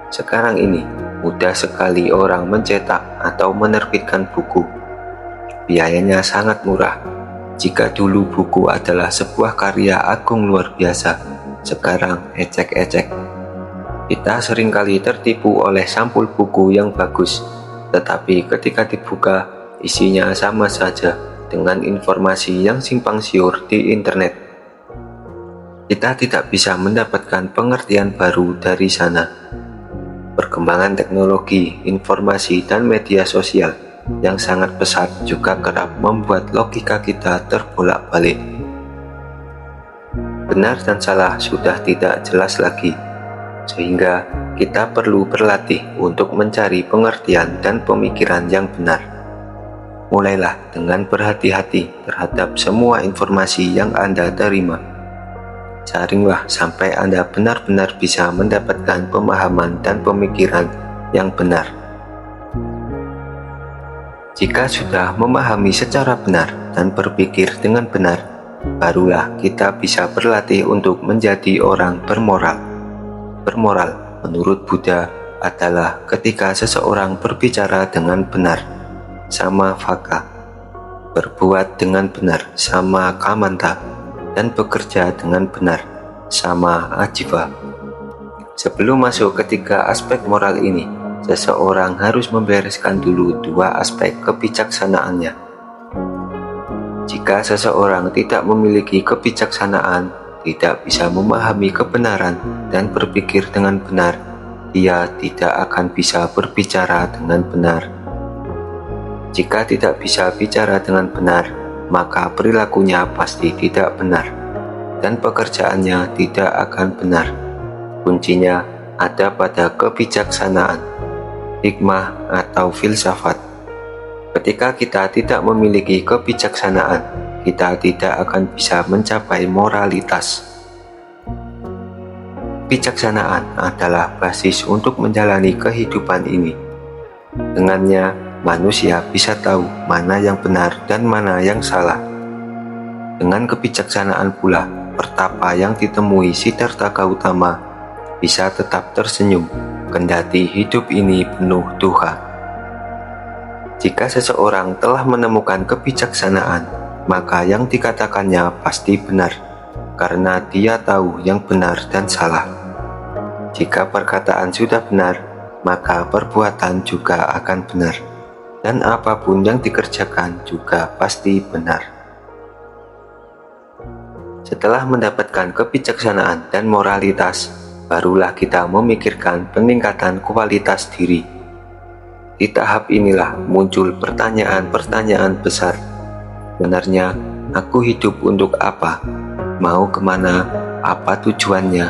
Sekarang ini mudah sekali orang mencetak atau menerbitkan buku. Biayanya sangat murah. Jika dulu buku adalah sebuah karya agung luar biasa, sekarang ecek-ecek. Kita seringkali tertipu oleh sampul buku yang bagus, tetapi ketika dibuka, isinya sama saja dengan informasi yang simpang siur di internet. Kita tidak bisa mendapatkan pengertian baru dari sana. Perkembangan teknologi, informasi, dan media sosial yang sangat pesat juga kerap membuat logika kita terbolak-balik. Benar dan salah sudah tidak jelas lagi, sehingga kita perlu berlatih untuk mencari pengertian dan pemikiran yang benar. Mulailah dengan berhati-hati terhadap semua informasi yang Anda terima. Saringlah sampai Anda benar-benar bisa mendapatkan pemahaman dan pemikiran yang benar. Jika sudah memahami secara benar dan berpikir dengan benar, barulah kita bisa berlatih untuk menjadi orang bermoral. Bermoral menurut Buddha adalah ketika seseorang berbicara dengan benar, sama vaka, berbuat dengan benar, sama kamanta, dan bekerja dengan benar, sama ajiva. Sebelum masuk ke 3 aspek moral ini, seseorang harus membereskan dulu 2 aspek kebijaksanaannya. Jika seseorang tidak memiliki kebijaksanaan, tidak bisa memahami kebenaran dan berpikir dengan benar, dia tidak akan bisa berbicara dengan benar. Jika tidak bisa bicara dengan benar, maka perilakunya pasti tidak benar, dan pekerjaannya tidak akan benar. Kuncinya ada pada kebijaksanaan, hikmah atau filsafat. Ketika kita tidak memiliki kebijaksanaan, kita tidak akan bisa mencapai moralitas. Kebijaksanaan adalah basis untuk menjalani kehidupan ini. Dengannya, manusia bisa tahu mana yang benar dan mana yang salah. Dengan kebijaksanaan pula, pertapa yang ditemui Siddhartha Gautama bisa tetap tersenyum, kendati hidup ini penuh duha. Jika seseorang telah menemukan kebijaksanaan, maka yang dikatakannya pasti benar, karena dia tahu yang benar dan salah. Jika perkataan sudah benar, maka perbuatan juga akan benar, dan apapun yang dikerjakan juga pasti benar. Setelah mendapatkan kebijaksanaan dan moralitas, barulah kita memikirkan peningkatan kualitas diri. Di tahap inilah muncul pertanyaan-pertanyaan besar. Sebenarnya, aku hidup untuk apa? Mau kemana? Apa tujuannya?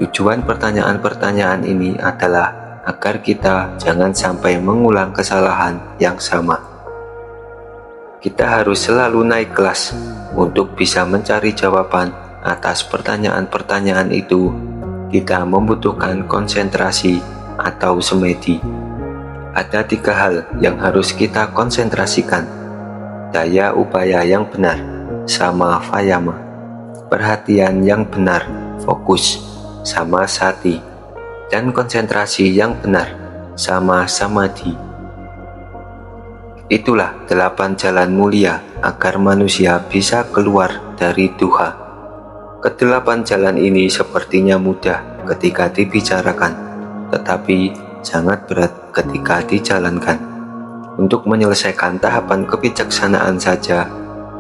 Tujuan pertanyaan-pertanyaan ini adalah agar kita jangan sampai mengulang kesalahan yang sama. Kita harus selalu naik kelas untuk bisa mencari jawaban atas pertanyaan-pertanyaan itu. Kita membutuhkan konsentrasi atau semedi. Ada 3 hal yang harus kita konsentrasikan: daya upaya yang benar, sama vayama; perhatian yang benar, fokus, sama sati; dan konsentrasi yang benar, sama samadhi. Itulah 8 jalan mulia agar manusia bisa keluar dari duha. Ke-8 jalan ini sepertinya mudah ketika dibicarakan, tetapi sangat berat ketika dijalankan. Untuk menyelesaikan tahapan kebijaksanaan saja,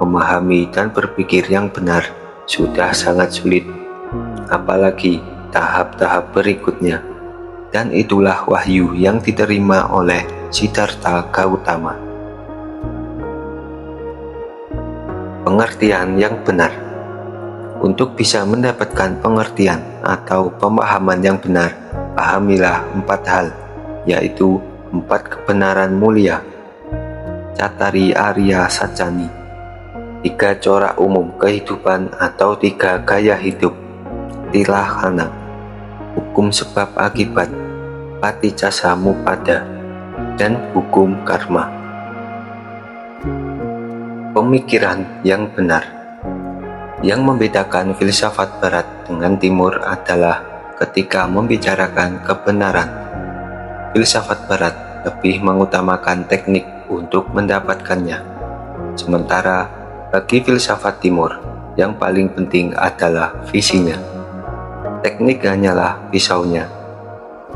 memahami dan berpikir yang benar sudah sangat sulit, apalagi tahap-tahap berikutnya. Dan itulah wahyu yang diterima oleh Siddhartha Gautama. Pengertian yang benar. Untuk bisa mendapatkan pengertian atau pemahaman yang benar, pahamilah 4 hal, yaitu 4 kebenaran mulia, Cattari Arya Sacani, 3 corak umum kehidupan atau 3 gaya hidup, Tilahana, hukum sebab akibat, Paticcasamuppada, dan hukum karma. Pemikiran yang benar. Yang membedakan filsafat barat dengan timur adalah ketika membicarakan kebenaran. Filsafat barat lebih mengutamakan teknik untuk mendapatkannya, sementara bagi filsafat timur yang paling penting adalah visinya. Teknik hanyalah pisaunya.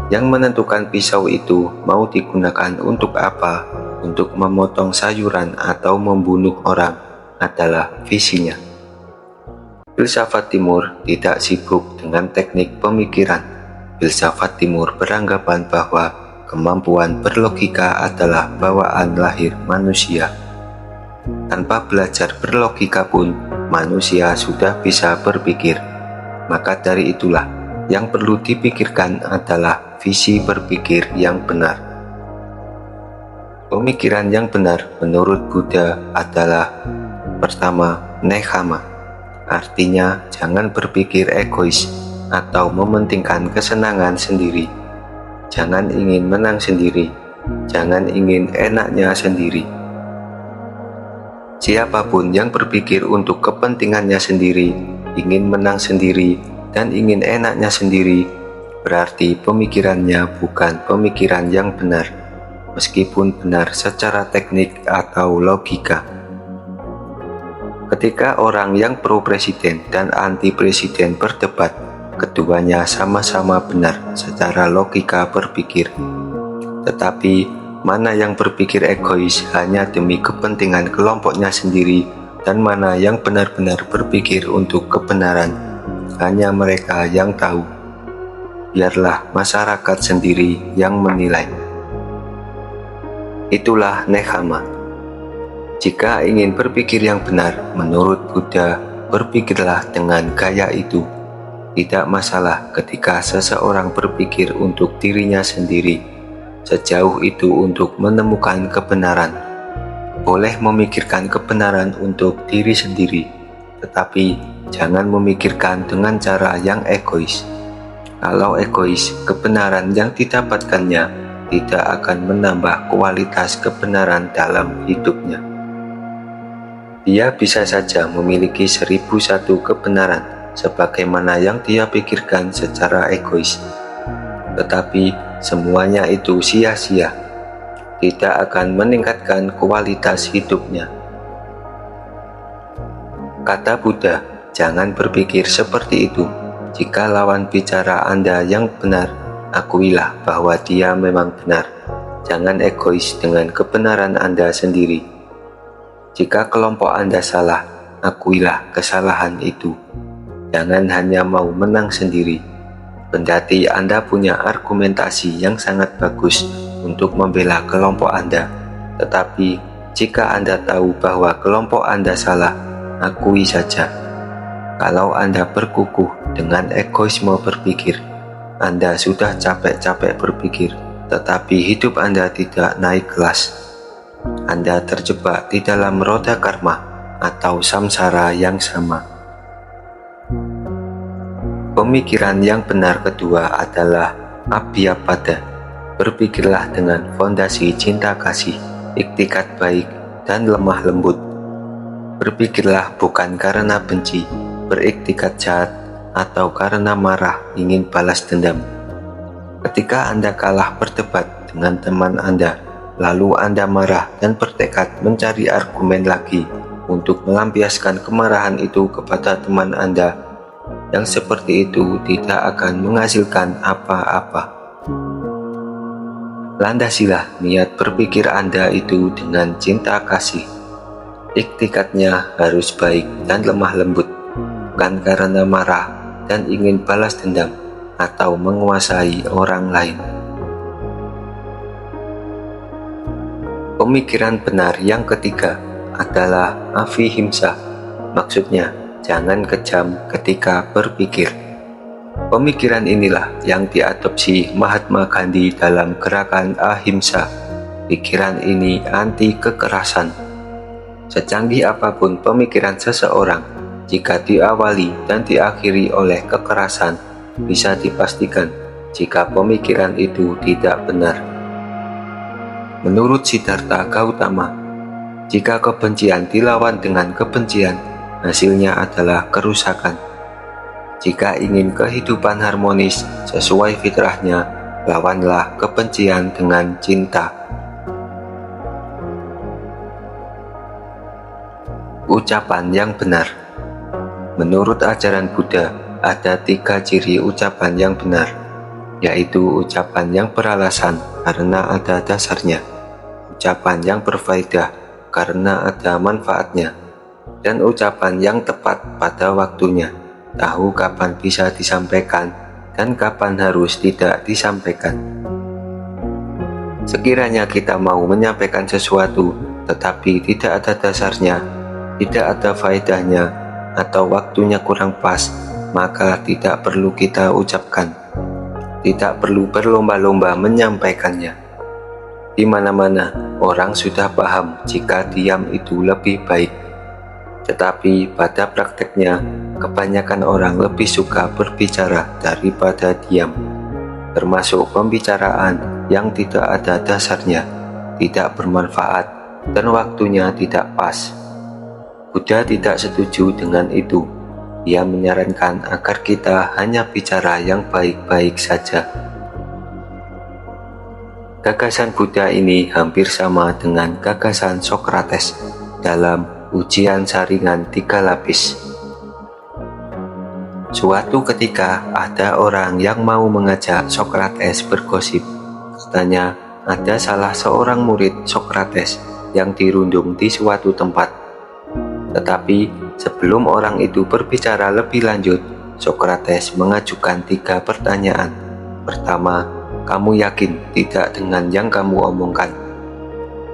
Yang menentukan pisau itu mau digunakan untuk apa, untuk memotong sayuran atau membunuh orang, adalah visinya. Filsafat timur tidak sibuk dengan teknik pemikiran. Filsafat timur beranggapan bahwa kemampuan berlogika adalah bawaan lahir manusia. Tanpa belajar berlogika pun, manusia sudah bisa berpikir. Maka dari itulah, yang perlu dipikirkan adalah visi berpikir yang benar. Pemikiran yang benar menurut Buddha adalah: pertama, nekkhamma. Artinya, jangan berpikir egois atau mementingkan kesenangan sendiri. Jangan ingin menang sendiri, jangan ingin enaknya sendiri. Siapapun yang berpikir untuk kepentingannya sendiri, ingin menang sendiri, dan ingin enaknya sendiri, berarti pemikirannya bukan pemikiran yang benar, meskipun benar secara teknik atau logika. Ketika orang yang pro-presiden dan anti-presiden berdebat, keduanya sama-sama benar secara logika berpikir. Tetapi, mana yang berpikir egois hanya demi kepentingan kelompoknya sendiri, dan mana yang benar-benar berpikir untuk kebenaran, hanya mereka yang tahu. Biarlah masyarakat sendiri yang menilai. Itulah nekkhamma. Jika ingin berpikir yang benar, menurut Buddha, berpikirlah dengan gaya itu. Tidak masalah ketika seseorang berpikir untuk dirinya sendiri, sejauh itu untuk menemukan kebenaran. Boleh memikirkan kebenaran untuk diri sendiri, tetapi jangan memikirkan dengan cara yang egois. Kalau egois, kebenaran yang didapatkannya tidak akan menambah kualitas kebenaran dalam hidupnya. Dia bisa saja memiliki 1001 kebenaran sebagaimana yang dia pikirkan secara egois, tetapi semuanya itu sia-sia, tidak akan meningkatkan kualitas hidupnya. Kata Buddha, jangan berpikir seperti itu. Jika lawan bicara Anda yang benar, akuilah bahwa dia memang benar. Jangan egois dengan kebenaran Anda sendiri. Jika kelompok Anda salah, akuilah kesalahan itu. Jangan hanya mau menang sendiri. Kendati Anda punya argumentasi yang sangat bagus untuk membela kelompok Anda, tetapi Jika Anda tahu bahwa kelompok Anda salah, akui saja. Kalau Anda berkukuh dengan egoisme berpikir, Anda sudah capek-capek berpikir, tetapi hidup Anda tidak naik kelas. Anda terjebak di dalam roda karma atau samsara yang sama. Pemikiran yang benar kedua adalah abhyapada. Berpikirlah dengan fondasi cinta kasih, iktikat baik, dan lemah lembut. Berpikirlah bukan karena benci, beriktikat jahat, atau karena marah ingin balas dendam. Ketika Anda kalah berdebat dengan teman Anda, lalu Anda marah dan bertekad mencari argumen lagi untuk melampiaskan kemarahan itu kepada teman Anda, yang seperti itu tidak akan menghasilkan apa-apa. Landasilah niat berpikir Anda itu dengan cinta kasih. Iktikatnya harus baik dan lemah lembut, bukan karena marah dan ingin balas dendam atau menguasai orang lain. Pemikiran benar yang ketiga adalah avihimsa. Maksudnya, jangan kejam ketika berpikir. Pemikiran inilah yang diadopsi Mahatma Gandhi dalam gerakan ahimsa. Pikiran ini anti kekerasan. Secanggih apapun pemikiran seseorang, jika diawali dan diakhiri oleh kekerasan, bisa dipastikan jika pemikiran itu tidak benar. Menurut Siddhartha Gautama, jika kebencian dilawan dengan kebencian, hasilnya adalah kerusakan. Jika ingin kehidupan harmonis sesuai fitrahnya, lawanlah kebencian dengan cinta. Ucapan yang benar. Menurut ajaran Buddha, ada 3 ciri ucapan yang benar, yaitu ucapan yang beralasan karena ada dasarnya, ucapan yang berfaedah karena ada manfaatnya, dan ucapan yang tepat pada waktunya, tahu kapan bisa disampaikan dan kapan harus tidak disampaikan. Sekiranya kita mau menyampaikan sesuatu tetapi tidak ada dasarnya, tidak ada faedahnya, atau waktunya kurang pas, maka tidak perlu kita ucapkan. Tidak perlu berlomba-lomba menyampaikannya. Di mana-mana orang sudah paham jika diam itu lebih baik. Tetapi pada prakteknya, kebanyakan orang lebih suka berbicara daripada diam, termasuk pembicaraan yang tidak ada dasarnya, tidak bermanfaat, dan waktunya tidak pas. Buddha tidak setuju dengan itu. Dia menyarankan agar kita hanya bicara yang baik-baik saja. Gagasan Buddha ini hampir sama dengan gagasan Sokrates dalam ujian saringan 3 lapis. Suatu ketika ada orang yang mau mengajak Sokrates bergosip. Katanya ada salah seorang murid Sokrates yang dirundung di suatu tempat. Tetapi sebelum orang itu berbicara lebih lanjut, Sokrates mengajukan 3 pertanyaan. Pertama, kamu yakin tidak dengan yang kamu omongkan?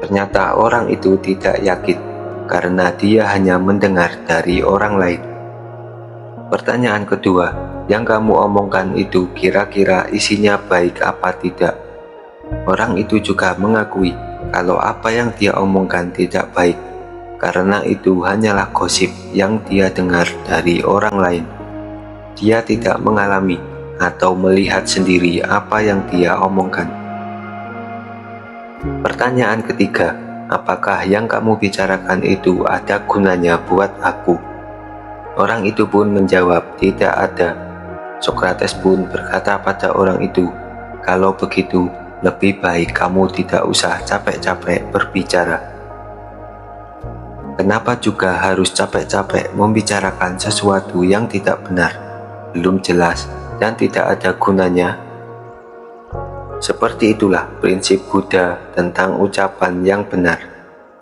Ternyata orang itu tidak yakin, karena dia hanya mendengar dari orang lain. Pertanyaan kedua, yang kamu omongkan itu kira-kira isinya baik apa tidak? Orang itu juga mengakui kalau apa yang dia omongkan tidak baik, karena itu hanyalah gosip yang dia dengar dari orang lain. Dia tidak mengalami atau melihat sendiri apa yang dia omongkan. Pertanyaan ketiga, apakah yang kamu bicarakan itu ada gunanya buat aku? Orang itu pun menjawab, tidak ada. Sokrates pun berkata pada orang itu, kalau begitu, lebih baik kamu tidak usah capek-capek berbicara. Kenapa juga harus capek-capek membicarakan sesuatu yang tidak benar, belum jelas, dan tidak ada gunanya? Seperti itulah prinsip Buddha tentang ucapan yang benar.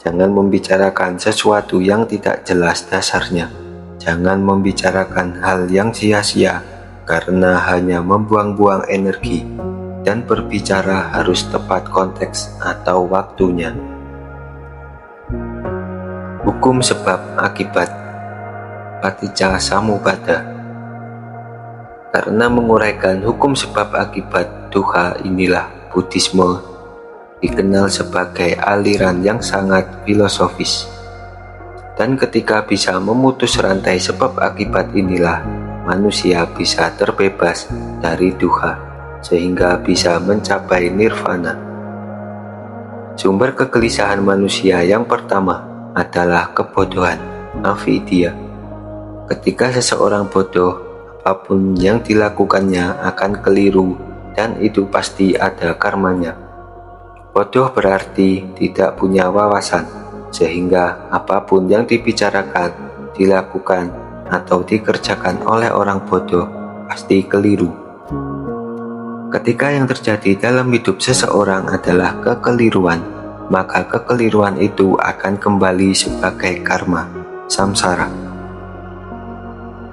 Jangan membicarakan sesuatu yang tidak jelas dasarnya. Jangan membicarakan hal yang sia-sia karena hanya membuang-buang energi, dan berbicara harus tepat konteks atau waktunya. hukum sebab akibat Paticcasamuppada. Karena menguraikan hukum sebab akibat dukkha inilah Buddhisme dikenal sebagai aliran yang sangat filosofis. Dan ketika bisa memutus rantai sebab akibat inilah manusia bisa terbebas dari dukkha sehingga bisa mencapai nirvana. Sumber kegelisahan manusia yang pertama adalah kebodohan, avidya. Ketika seseorang bodoh, apapun yang dilakukannya akan keliru dan itu pasti ada karmanya. Bodoh berarti tidak punya wawasan, sehingga apapun yang dibicarakan, dilakukan, atau dikerjakan oleh orang bodoh pasti keliru. Ketika yang terjadi dalam hidup seseorang adalah kekeliruan, maka kekeliruan itu akan kembali sebagai karma, samsara.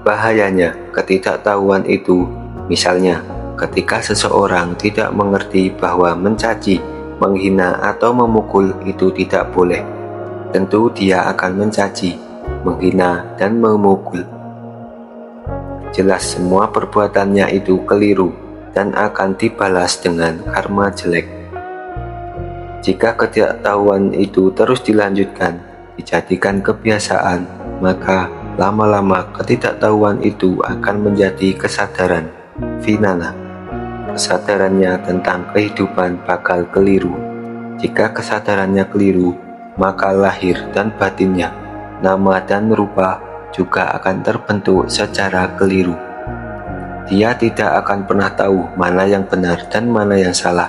Bahayanya ketidaktahuan itu, misalnya ketika seseorang tidak mengerti bahwa mencaci, menghina, atau memukul itu tidak boleh, tentu dia akan mencaci, menghina, dan memukul. Jelas semua perbuatannya itu keliru dan akan dibalas dengan karma jelek. Jika ketidaktahuan itu terus dilanjutkan, dijadikan kebiasaan, maka lama-lama ketidaktahuan itu akan menjadi kesadaran, vinana. Kesadarannya tentang kehidupan bakal keliru. Jika kesadarannya keliru, maka lahir dan batinnya, nama dan rupa juga akan terbentuk secara keliru. Dia tidak akan pernah tahu mana yang benar dan mana yang salah.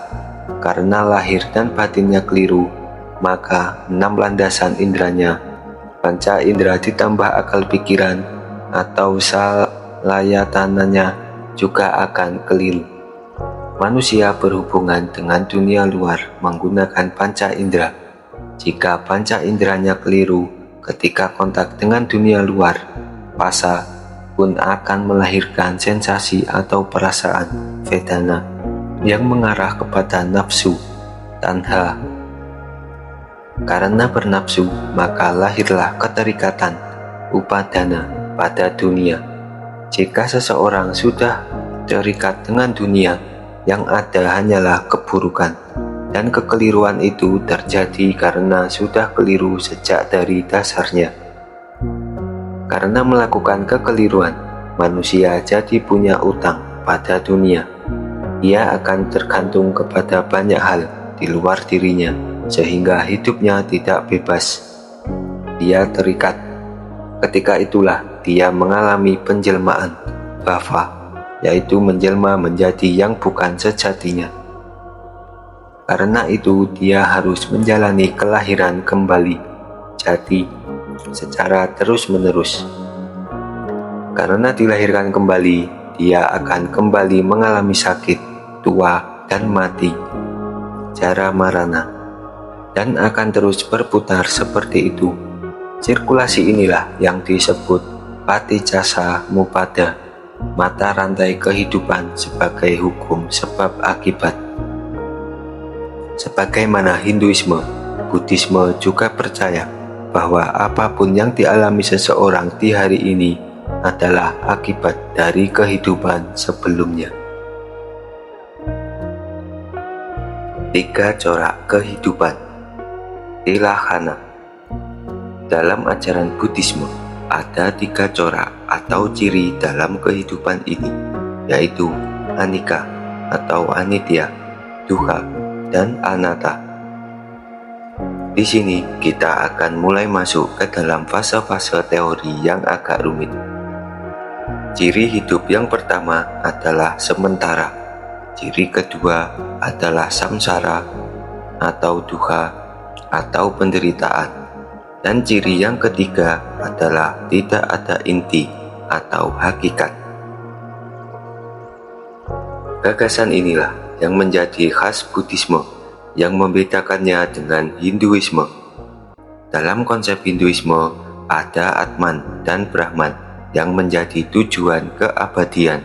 Karena lahir dan batinnya keliru, maka 6 landasan indranya, panca indera ditambah akal pikiran atau salayatananya juga akan keliru. Manusia berhubungan dengan dunia luar menggunakan panca indera. Jika panca inderanya keliru ketika kontak dengan dunia luar, pasa pun akan melahirkan sensasi atau perasaan vedana yang mengarah kepada nafsu, tanha. Karena bernafsu, maka lahirlah keterikatan, upadana, pada dunia. Jika seseorang sudah terikat dengan dunia, yang ada hanyalah keburukan, dan kekeliruan itu terjadi karena sudah keliru sejak dari dasarnya. Karena melakukan kekeliruan, manusia jadi punya utang pada dunia. Ia akan tergantung kepada banyak hal di luar dirinya, sehingga hidupnya tidak bebas. Dia terikat. Ketika itulah dia mengalami penjelmaan, bhava, yaitu menjelma menjadi yang bukan sejatinya. Karena itu dia harus menjalani kelahiran kembali, jadi secara terus-menerus. Karena dilahirkan kembali, dia akan kembali mengalami sakit, tua, dan mati, jara marana, dan akan terus berputar seperti itu. Sirkulasi inilah yang disebut Paticcasamuppada, mata rantai kehidupan sebagai hukum sebab akibat. Sebagaimana Hinduisme, Buddhisme juga percaya bahwa apapun yang dialami seseorang di hari ini adalah akibat dari kehidupan sebelumnya. 3 corak kehidupan. Tilakkhana. Dalam ajaran Buddhisme, ada 3 corak atau ciri dalam kehidupan ini, yaitu anicca atau anitya, dukkha, dan anatta. Di sini kita akan mulai masuk ke dalam fase-fase teori yang agak rumit. Ciri hidup yang pertama adalah sementara. Ciri kedua adalah samsara atau dukkha atau penderitaan. Dan ciri yang ketiga adalah tidak ada inti atau hakikat. Gagasan inilah yang menjadi khas Buddhisme, yang membedakannya dengan Hinduisme. Dalam konsep Hinduisme, ada Atman dan Brahman yang menjadi tujuan keabadian.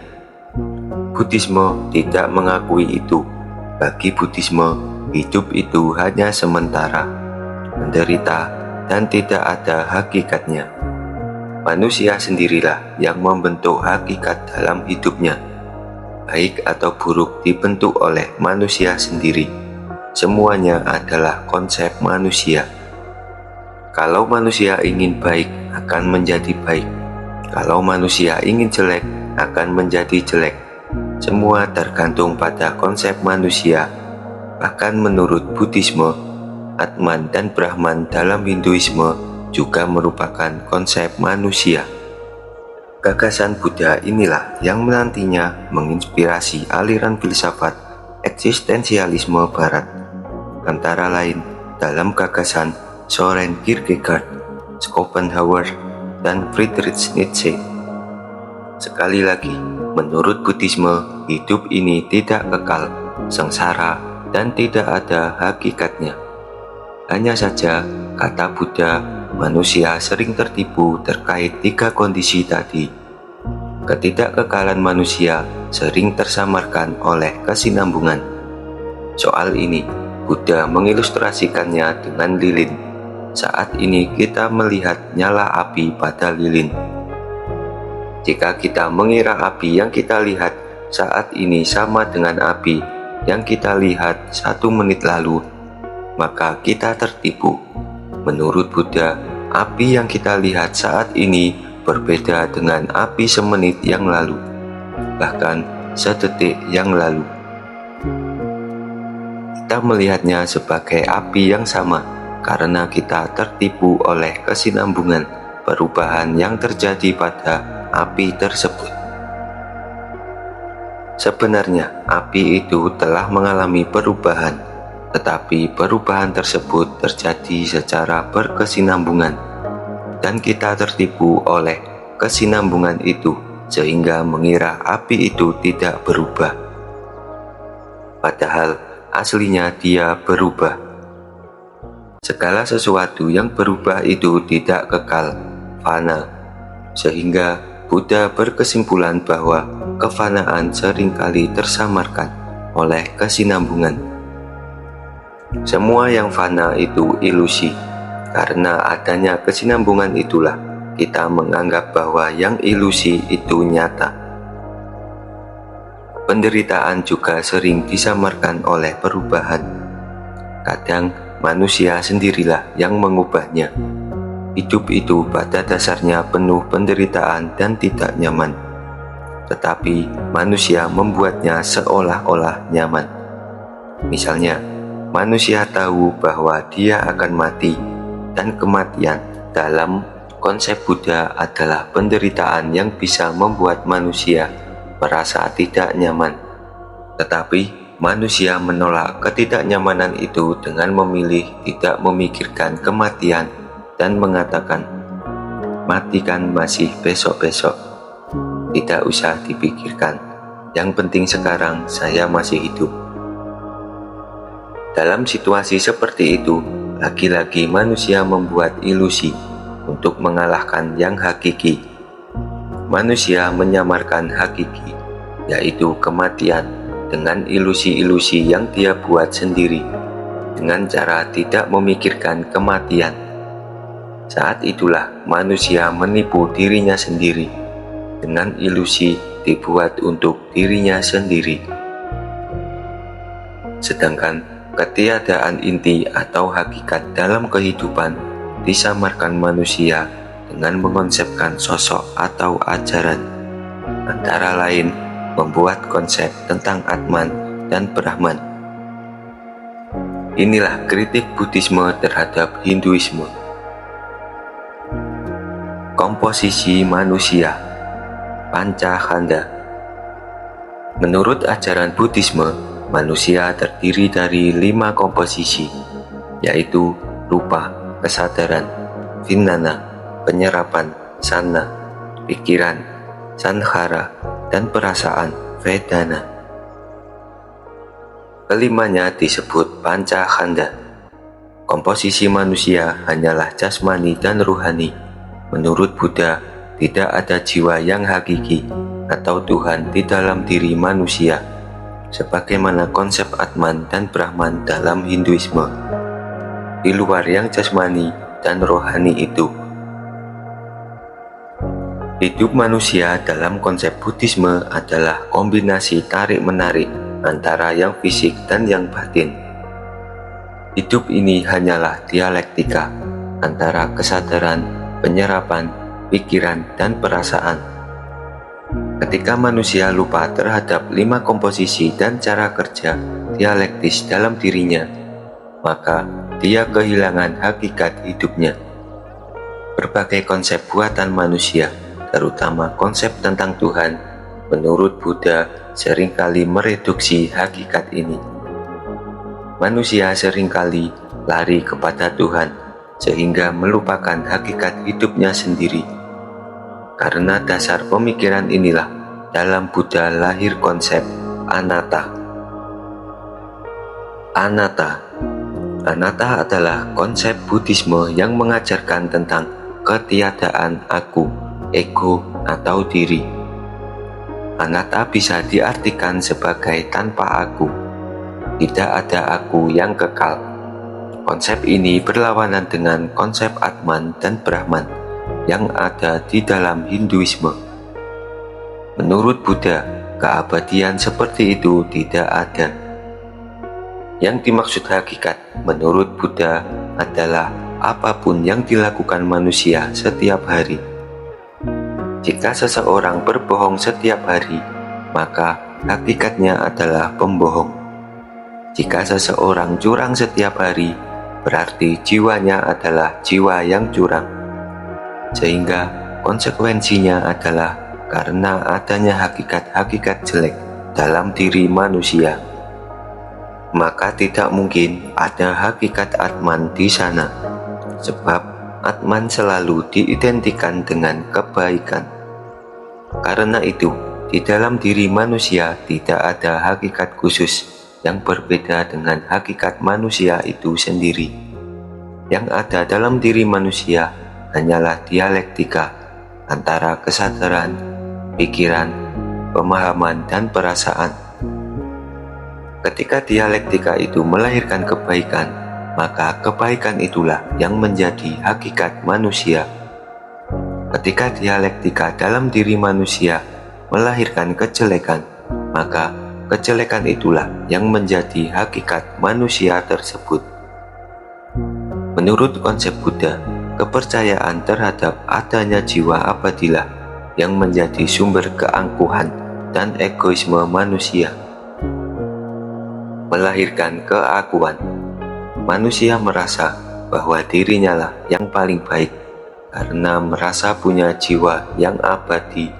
Buddhisme tidak mengakui itu. Bagi Buddhisme, hidup itu hanya sementara, menderita, dan tidak ada hakikatnya. Manusia sendirilah yang membentuk hakikat dalam hidupnya. Baik atau buruk dibentuk oleh manusia sendiri. Semuanya adalah konsep manusia. Kalau manusia ingin baik, akan menjadi baik. Kalau manusia ingin jelek, akan menjadi jelek. Semua tergantung pada konsep manusia. Bahkan menurut Buddhisme, Atman dan Brahman dalam Hinduisme juga merupakan konsep manusia. Gagasan Buddha inilah yang nantinya menginspirasi aliran filsafat eksistensialisme Barat, antara lain dalam gagasan Søren Kierkegaard, Schopenhauer, dan Friedrich Nietzsche. Sekali lagi, menurut Buddhisme, hidup ini tidak kekal, sengsara, dan tidak ada hakikatnya. Hanya saja, kata Buddha, manusia sering tertipu terkait 3 kondisi tadi. Ketidakkekalan manusia sering tersamarkan oleh kesinambungan. Soal ini, Buddha mengilustrasikannya dengan lilin. Saat ini kita melihat nyala api pada lilin. Jika kita mengira api yang kita lihat saat ini sama dengan api yang kita lihat 1 menit lalu, maka kita tertipu. Menurut Buddha, api yang kita lihat saat ini berbeda dengan api semenit yang lalu, bahkan sedetik yang lalu. Kita melihatnya sebagai api yang sama karena kita tertipu oleh kesinambungan perubahan yang terjadi pada api tersebut. Sebenarnya, api itu telah mengalami perubahan, tetapi perubahan tersebut terjadi secara berkesinambungan, dan kita tertipu oleh kesinambungan itu sehingga mengira api itu tidak berubah. Padahal aslinya dia berubah. Segala sesuatu yang berubah itu tidak kekal, fana, sehingga Buddha berkesimpulan bahwa kefanaan seringkali tersamarkan oleh kesinambungan. Semua yang fana itu ilusi. Karena adanya kesinambungan itulah kita menganggap bahwa yang ilusi itu nyata. Penderitaan juga sering disamarkan oleh perubahan. Kadang manusia sendirilah yang mengubahnya. Hidup itu pada dasarnya penuh penderitaan dan tidak nyaman. Tetapi manusia membuatnya seolah-olah nyaman. Misalnya, manusia tahu bahwa dia akan mati, dan kematian dalam konsep Buddha adalah penderitaan yang bisa membuat manusia merasa tidak nyaman. Tetapi manusia menolak ketidaknyamanan itu dengan memilih tidak memikirkan kematian dan mengatakan, "Mati kan masih besok-besok. Tidak usah dipikirkan. Yang penting sekarang saya masih hidup." Dalam situasi seperti itu, lagi-lagi manusia membuat ilusi untuk mengalahkan yang hakiki. Manusia menyamarkan hakiki, yaitu kematian, dengan ilusi-ilusi yang dia buat sendiri, dengan cara tidak memikirkan kematian. Saat itulah manusia menipu dirinya sendiri, dengan ilusi dibuat untuk dirinya sendiri. Sedangkan ketiadaan inti atau hakikat dalam kehidupan disamarkan manusia dengan mengonsepkan sosok atau ajaran, antara lain membuat konsep tentang Atman dan Brahman. Inilah kritik Buddhisme terhadap Hinduisme. Komposisi manusia, Pancakhanda. Menurut ajaran Buddhisme, manusia terdiri dari 5 komposisi, yaitu rupa, kesadaran, vijnana, penyerapan, sanna, pikiran, sankhara, dan perasaan, vedana. Kelimanya disebut Pancakhanda. Komposisi manusia hanyalah jasmani dan ruhani. Menurut Buddha, tidak ada jiwa yang hakiki atau Tuhan di dalam diri manusia, sebagaimana konsep Atman dan Brahman dalam Hinduisme. Di luar yang jasmani, dan rohani itu. Hidup manusia dalam konsep Buddhisme adalah kombinasi tarik-menarik antara yang fisik dan yang batin. Hidup ini hanyalah dialektika antara kesadaran, penyerapan, pikiran, dan perasaan. Ketika manusia lupa terhadap 5 komposisi dan cara kerja dialektis dalam dirinya, maka dia kehilangan hakikat hidupnya. Berbagai konsep buatan manusia, terutama konsep tentang Tuhan, menurut Buddha seringkali mereduksi hakikat ini. Manusia seringkali lari kepada Tuhan sehingga melupakan hakikat hidupnya sendiri. Karena dasar pemikiran inilah dalam Buddha lahir konsep anatta. Anatta adalah konsep Buddhisme yang mengajarkan tentang ketiadaan aku, ego, atau diri. Anatta bisa diartikan sebagai tanpa aku. Tidak ada aku yang kekal. Konsep ini berlawanan dengan konsep Atman dan Brahman yang ada di dalam Hinduisme. Menurut Buddha, keabadian seperti itu tidak ada. Yang dimaksud hakikat menurut Buddha adalah apapun yang dilakukan manusia setiap hari. Jika seseorang berbohong setiap hari, maka hakikatnya adalah pembohong. Jika seseorang curang setiap hari, berarti jiwanya adalah jiwa yang curang. Sehingga konsekuensinya adalah karena adanya hakikat-hakikat jelek dalam diri manusia, maka tidak mungkin ada hakikat Atman di sana, sebab Atman selalu diidentikan dengan kebaikan. Karena itu, di dalam diri manusia tidak ada hakikat khusus yang berbeda dengan hakikat manusia itu sendiri. Yang ada dalam diri manusia hanyalah dialektika antara kesadaran, pikiran, pemahaman, dan perasaan. Ketika dialektika itu melahirkan kebaikan, maka kebaikan itulah yang menjadi hakikat manusia. Ketika dialektika dalam diri manusia melahirkan kejelekan, maka kejelekan itulah yang menjadi hakikat manusia tersebut. Menurut konsep Buddha, kepercayaan terhadap adanya jiwa abadilah yang menjadi sumber keangkuhan dan egoisme manusia. Melahirkan keakuan. Manusia merasa bahwa dirinya lah yang paling baik karena merasa punya jiwa yang abadi.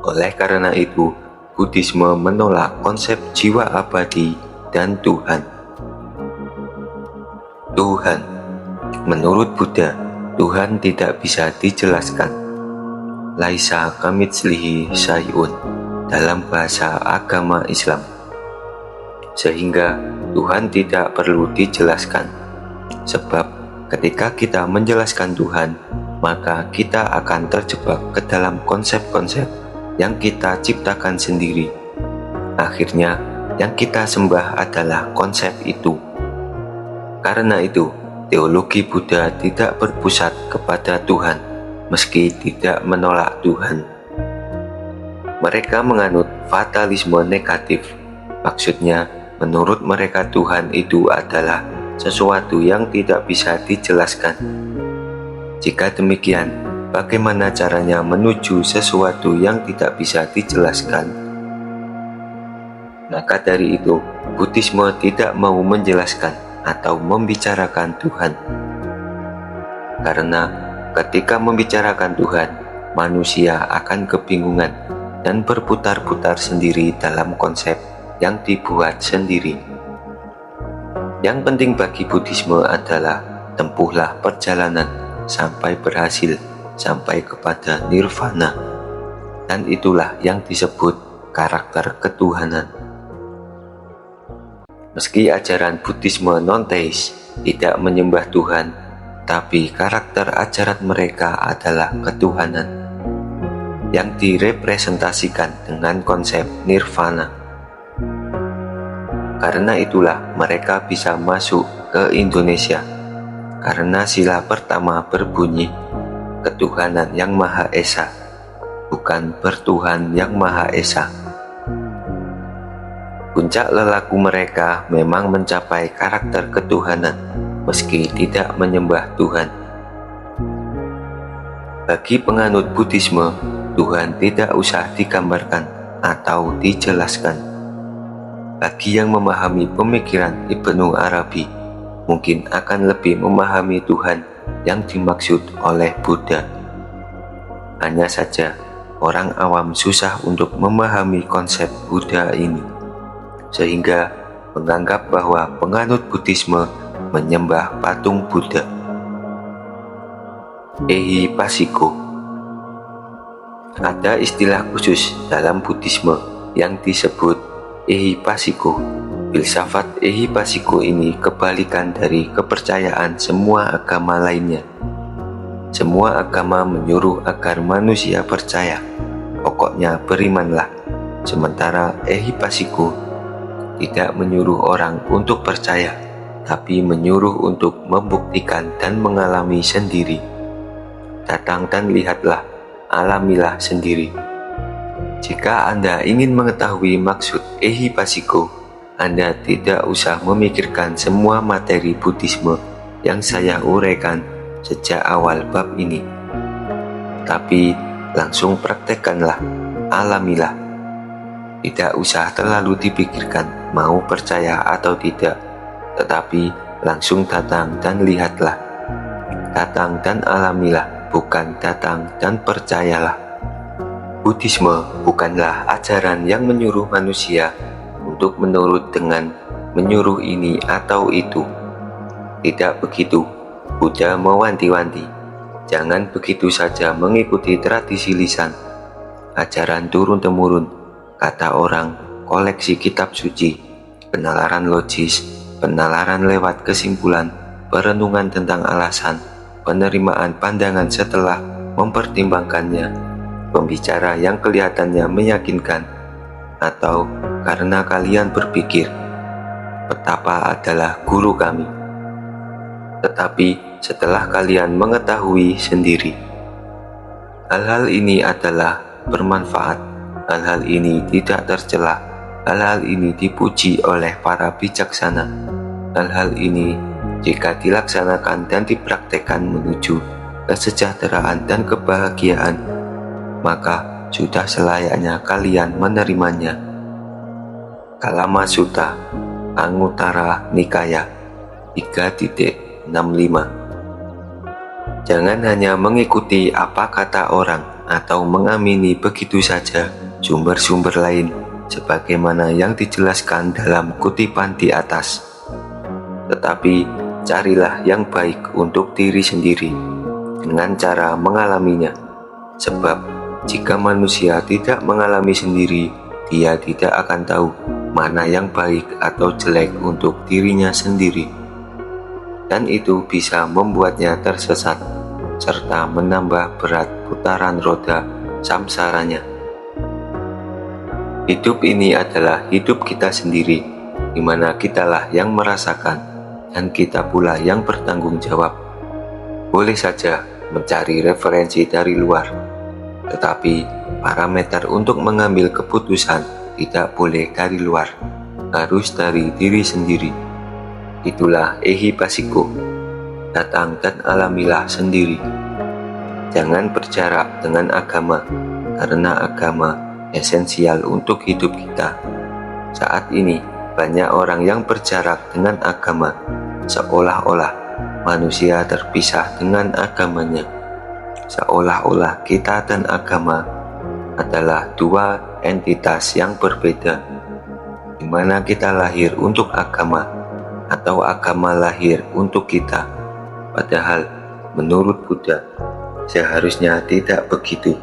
Oleh karena itu, Buddhisme menolak konsep jiwa abadi dan Tuhan. Menurut Buddha, Tuhan tidak bisa dijelaskan. Laisa kamitslihi syai'un dalam bahasa agama Islam. Sehingga Tuhan tidak perlu dijelaskan. Sebab ketika kita menjelaskan Tuhan, maka kita akan terjebak ke dalam konsep-konsep yang kita ciptakan sendiri. Akhirnya, yang kita sembah adalah konsep itu. Karena itu, teologi Buddha tidak berpusat kepada Tuhan, meski tidak menolak Tuhan. Mereka menganut fatalisme negatif. Maksudnya, menurut mereka Tuhan itu adalah sesuatu yang tidak bisa dijelaskan. Jika demikian, bagaimana caranya menuju sesuatu yang tidak bisa dijelaskan? Maka dari itu, Buddhisme tidak mau menjelaskan atau membicarakan Tuhan. Karena ketika membicarakan Tuhan, manusia akan kebingungan dan berputar-putar sendiri dalam konsep yang dibuat sendiri. Yang penting bagi Buddhisme adalah tempuhlah perjalanan sampai berhasil, sampai kepada nirvana. Dan itulah yang disebut karakter ketuhanan. Meski ajaran Buddhisme non-teis tidak menyembah Tuhan, tapi karakter ajaran mereka adalah ketuhanan yang direpresentasikan dengan konsep nirvana. Karena itulah mereka bisa masuk ke Indonesia, karena sila pertama berbunyi ketuhanan yang Maha Esa, bukan bertuhan yang Maha Esa. Puncak lelaku mereka memang mencapai karakter ketuhanan, meski tidak menyembah Tuhan. Bagi penganut Buddhisme, Tuhan tidak usah digambarkan atau dijelaskan. Bagi yang memahami pemikiran Ibnu Arabi, mungkin akan lebih memahami Tuhan yang dimaksud oleh Buddha. Hanya saja, orang awam susah untuk memahami konsep Buddha ini, sehingga menganggap bahwa penganut Buddhisme menyembah patung Buddha. Ehipasiko. Ada istilah khusus dalam Buddhisme yang disebut Ehipasiko. Filsafat Ehipasiko ini kebalikan dari kepercayaan semua agama lainnya. Semua agama menyuruh agar manusia percaya, pokoknya berimanlah. Sementara Ehipasiko tidak menyuruh orang untuk percaya, tapi menyuruh untuk membuktikan dan mengalami sendiri. Datang dan lihatlah, alamilah sendiri. Jika Anda ingin mengetahui maksud Ehipasiko, Anda tidak usah memikirkan semua materi Buddhisme yang saya uraikan sejak awal bab ini. Tapi langsung praktekkanlah, alamilah. Tidak usah terlalu dipikirkan mau percaya atau tidak, tetapi langsung datang dan lihatlah. Datang dan alamilah, bukan datang dan percayalah. Buddhisme bukanlah ajaran yang menyuruh manusia untuk menurut dengan menyuruh ini atau itu. Tidak begitu. Buddha mewanti-wanti, jangan begitu saja mengikuti tradisi lisan, ajaran turun-temurun, kata orang, koleksi kitab suci, penalaran logis, penalaran lewat kesimpulan, perenungan tentang alasan, penerimaan pandangan setelah mempertimbangkannya, pembicara yang kelihatannya meyakinkan, atau karena kalian berpikir, betapa adalah guru kami. Tetapi setelah kalian mengetahui sendiri, hal-hal ini adalah bermanfaat, hal-hal ini tidak tercela, hal-hal ini dipuji oleh para bijaksana, hal-hal ini jika dilaksanakan dan dipraktekkan menuju kesejahteraan dan kebahagiaan, maka sudah selayaknya kalian menerimanya. Kalama Sutta, Anguttara Nikaya 3.65. Jangan hanya mengikuti apa kata orang atau mengamini begitu saja sumber-sumber lain sebagaimana yang dijelaskan dalam kutipan di atas. Tetapi carilah yang baik untuk diri sendiri dengan cara mengalaminya. Sebab jika manusia tidak mengalami sendiri, dia tidak akan tahu mana yang baik atau jelek untuk dirinya sendiri. Dan itu bisa membuatnya tersesat, serta menambah berat putaran roda samsaranya. Hidup ini adalah hidup kita sendiri, di mana kitalah yang merasakan, dan kita pula yang bertanggung jawab. Boleh saja mencari referensi dari luar, tetapi parameter untuk mengambil keputusan tidak boleh dari luar, harus dari diri sendiri. Itulah Ehipasiko, datang dan alamilah sendiri. Jangan berjarak dengan agama, karena agama esensial untuk hidup kita. Saat ini banyak orang yang berjarak dengan agama, seolah-olah manusia terpisah dengan agamanya, seolah-olah kita dan agama adalah dua entitas yang berbeda, di mana kita lahir untuk agama atau agama lahir untuk kita. Padahal menurut Buddha seharusnya tidak begitu.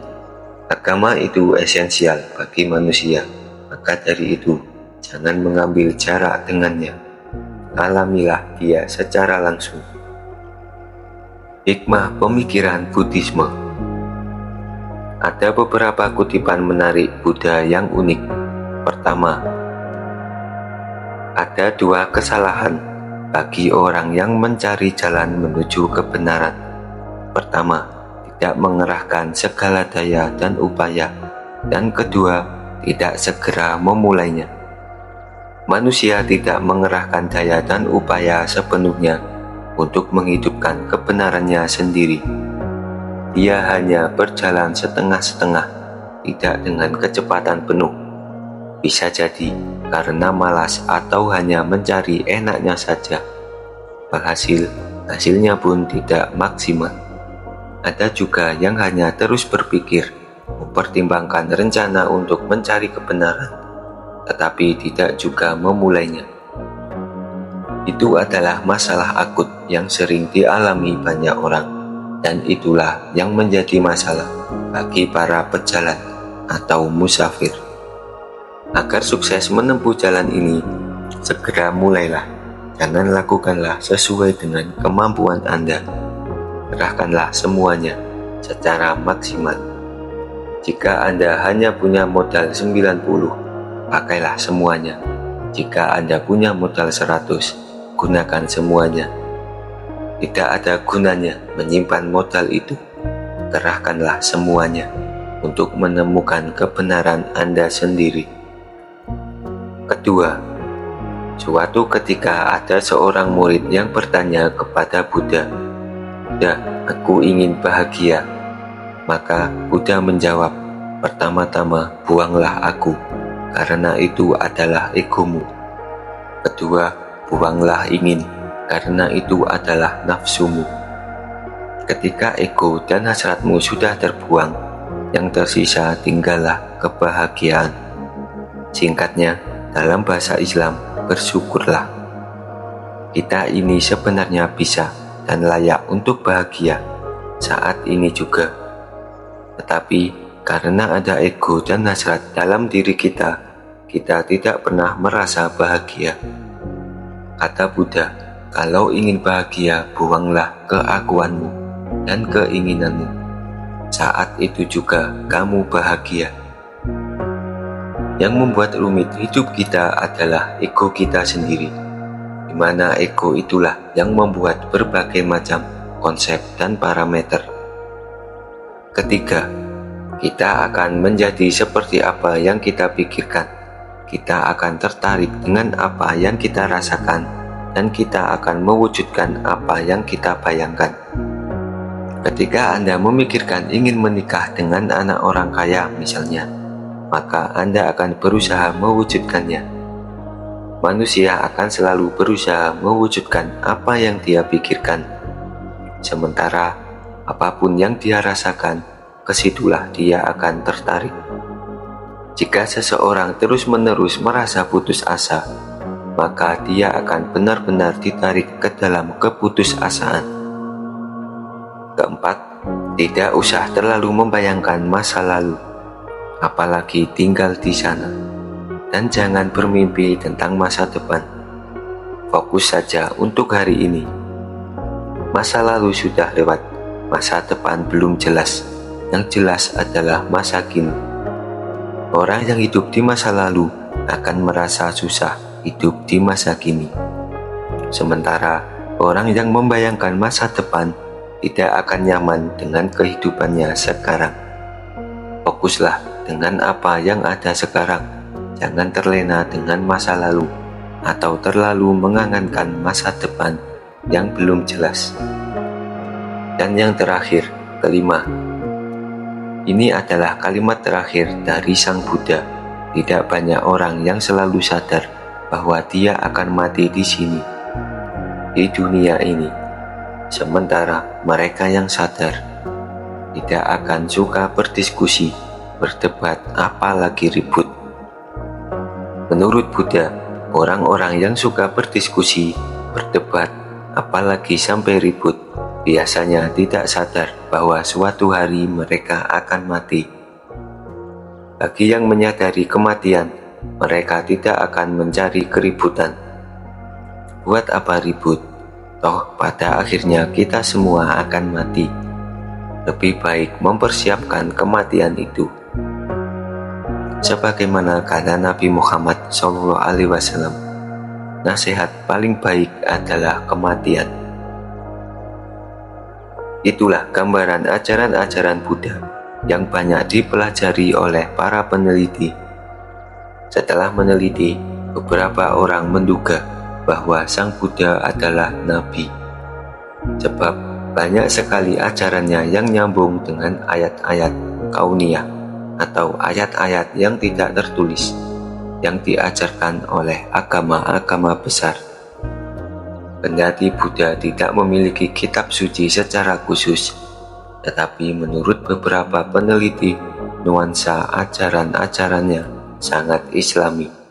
Agama itu esensial bagi manusia, maka dari itu jangan mengambil jarak dengannya. Alamilah dia secara langsung. Hikmah pemikiran Buddhisme. Ada beberapa kutipan menarik Buddha yang unik. Pertama, ada dua kesalahan bagi orang yang mencari jalan menuju kebenaran. Pertama, tidak mengerahkan segala daya dan upaya, dan kedua, tidak segera memulainya. Manusia tidak mengerahkan daya dan upaya sepenuhnya untuk menghidupkan kebenarannya sendiri. Dia hanya berjalan setengah-setengah, tidak dengan kecepatan penuh. Bisa jadi karena malas atau hanya mencari enaknya saja. Alhasil, hasilnya pun tidak maksimal. Ada juga yang hanya terus berpikir, mempertimbangkan rencana untuk mencari kebenaran, tetapi tidak juga memulainya. Itu adalah masalah akut yang sering dialami banyak orang, dan itulah yang menjadi masalah bagi para pejalan atau musafir. Agar sukses menempuh jalan ini, segera mulailah. Jangan lakukanlah sesuai dengan kemampuan Anda. Kerahkanlah semuanya secara maksimal. Jika Anda hanya punya modal 90, pakailah semuanya. Jika Anda punya modal 100, gunakan semuanya. Tidak ada gunanya menyimpan modal itu. Kerahkanlah semuanya untuk menemukan kebenaran Anda sendiri. Kedua, suatu ketika ada seorang murid yang bertanya kepada Buddha, "Buddha, aku ingin bahagia." Maka Buddha menjawab, "Pertama-tama buanglah aku, karena itu adalah egomu. Kedua, buanglah ingin, karena itu adalah nafsumu. Ketika ego dan hasratmu sudah terbuang, yang tersisa tinggallah kebahagiaan." Singkatnya, dalam bahasa Islam, bersyukurlah. Kita ini sebenarnya bisa dan layak untuk bahagia saat ini juga. Tetapi karena ada ego dan hasrat dalam diri kita, kita tidak pernah merasa bahagia. Kata Buddha, kalau ingin bahagia, buanglah keakuanmu dan keinginanmu. Saat itu juga kamu bahagia. Yang membuat rumit hidup kita adalah ego kita sendiri, di mana ego itulah yang membuat berbagai macam konsep dan parameter. Ketiga, kita akan menjadi seperti apa yang kita pikirkan. Kita akan tertarik dengan apa yang kita rasakan, dan kita akan mewujudkan apa yang kita bayangkan. Ketika Anda memikirkan ingin menikah dengan anak orang kaya misalnya, maka Anda akan berusaha mewujudkannya. Manusia akan selalu berusaha mewujudkan apa yang dia pikirkan. Sementara apapun yang dia rasakan, kesitulah dia akan tertarik. Jika seseorang terus-menerus merasa putus asa, maka dia akan benar-benar ditarik ke dalam keputusasaan. Keempat, tidak usah terlalu membayangkan masa lalu, apalagi tinggal di sana, dan jangan bermimpi tentang masa depan. Fokus saja untuk hari ini. Masa lalu sudah lewat, masa depan belum jelas. Yang jelas adalah masa kini. Orang yang hidup di masa lalu akan merasa susah hidup di masa kini. Sementara orang yang membayangkan masa depan tidak akan nyaman dengan kehidupannya sekarang. Fokuslah dengan apa yang ada sekarang. Jangan terlena dengan masa lalu atau terlalu mengangankan masa depan yang belum jelas. Dan yang terakhir, kelima. Ini adalah kalimat terakhir dari Sang Buddha. Tidak banyak orang yang selalu sadar bahwa dia akan mati di sini, di dunia ini. Sementara mereka yang sadar tidak akan suka berdiskusi, berdebat, apalagi ribut. Menurut Buddha, orang-orang yang suka berdiskusi, berdebat, apalagi sampai ribut, biasanya tidak sadar bahwa suatu hari mereka akan mati. Bagi yang menyadari kematian, mereka tidak akan mencari keributan. Buat apa ribut? Toh pada akhirnya kita semua akan mati. Lebih baik mempersiapkan kematian itu. Sebagaimana kata Nabi Muhammad SAW, nasihat paling baik adalah kematian. Itulah gambaran ajaran-ajaran Buddha yang banyak dipelajari oleh para peneliti. Setelah meneliti, beberapa orang menduga bahwa Sang Buddha adalah nabi. Sebab banyak sekali ajarannya yang nyambung dengan ayat-ayat kauniyah atau ayat-ayat yang tidak tertulis yang diajarkan oleh agama-agama besar. Kendati Buddha tidak memiliki kitab suci secara khusus, tetapi menurut beberapa peneliti, nuansa ajaran-ajarannya sangat Islami.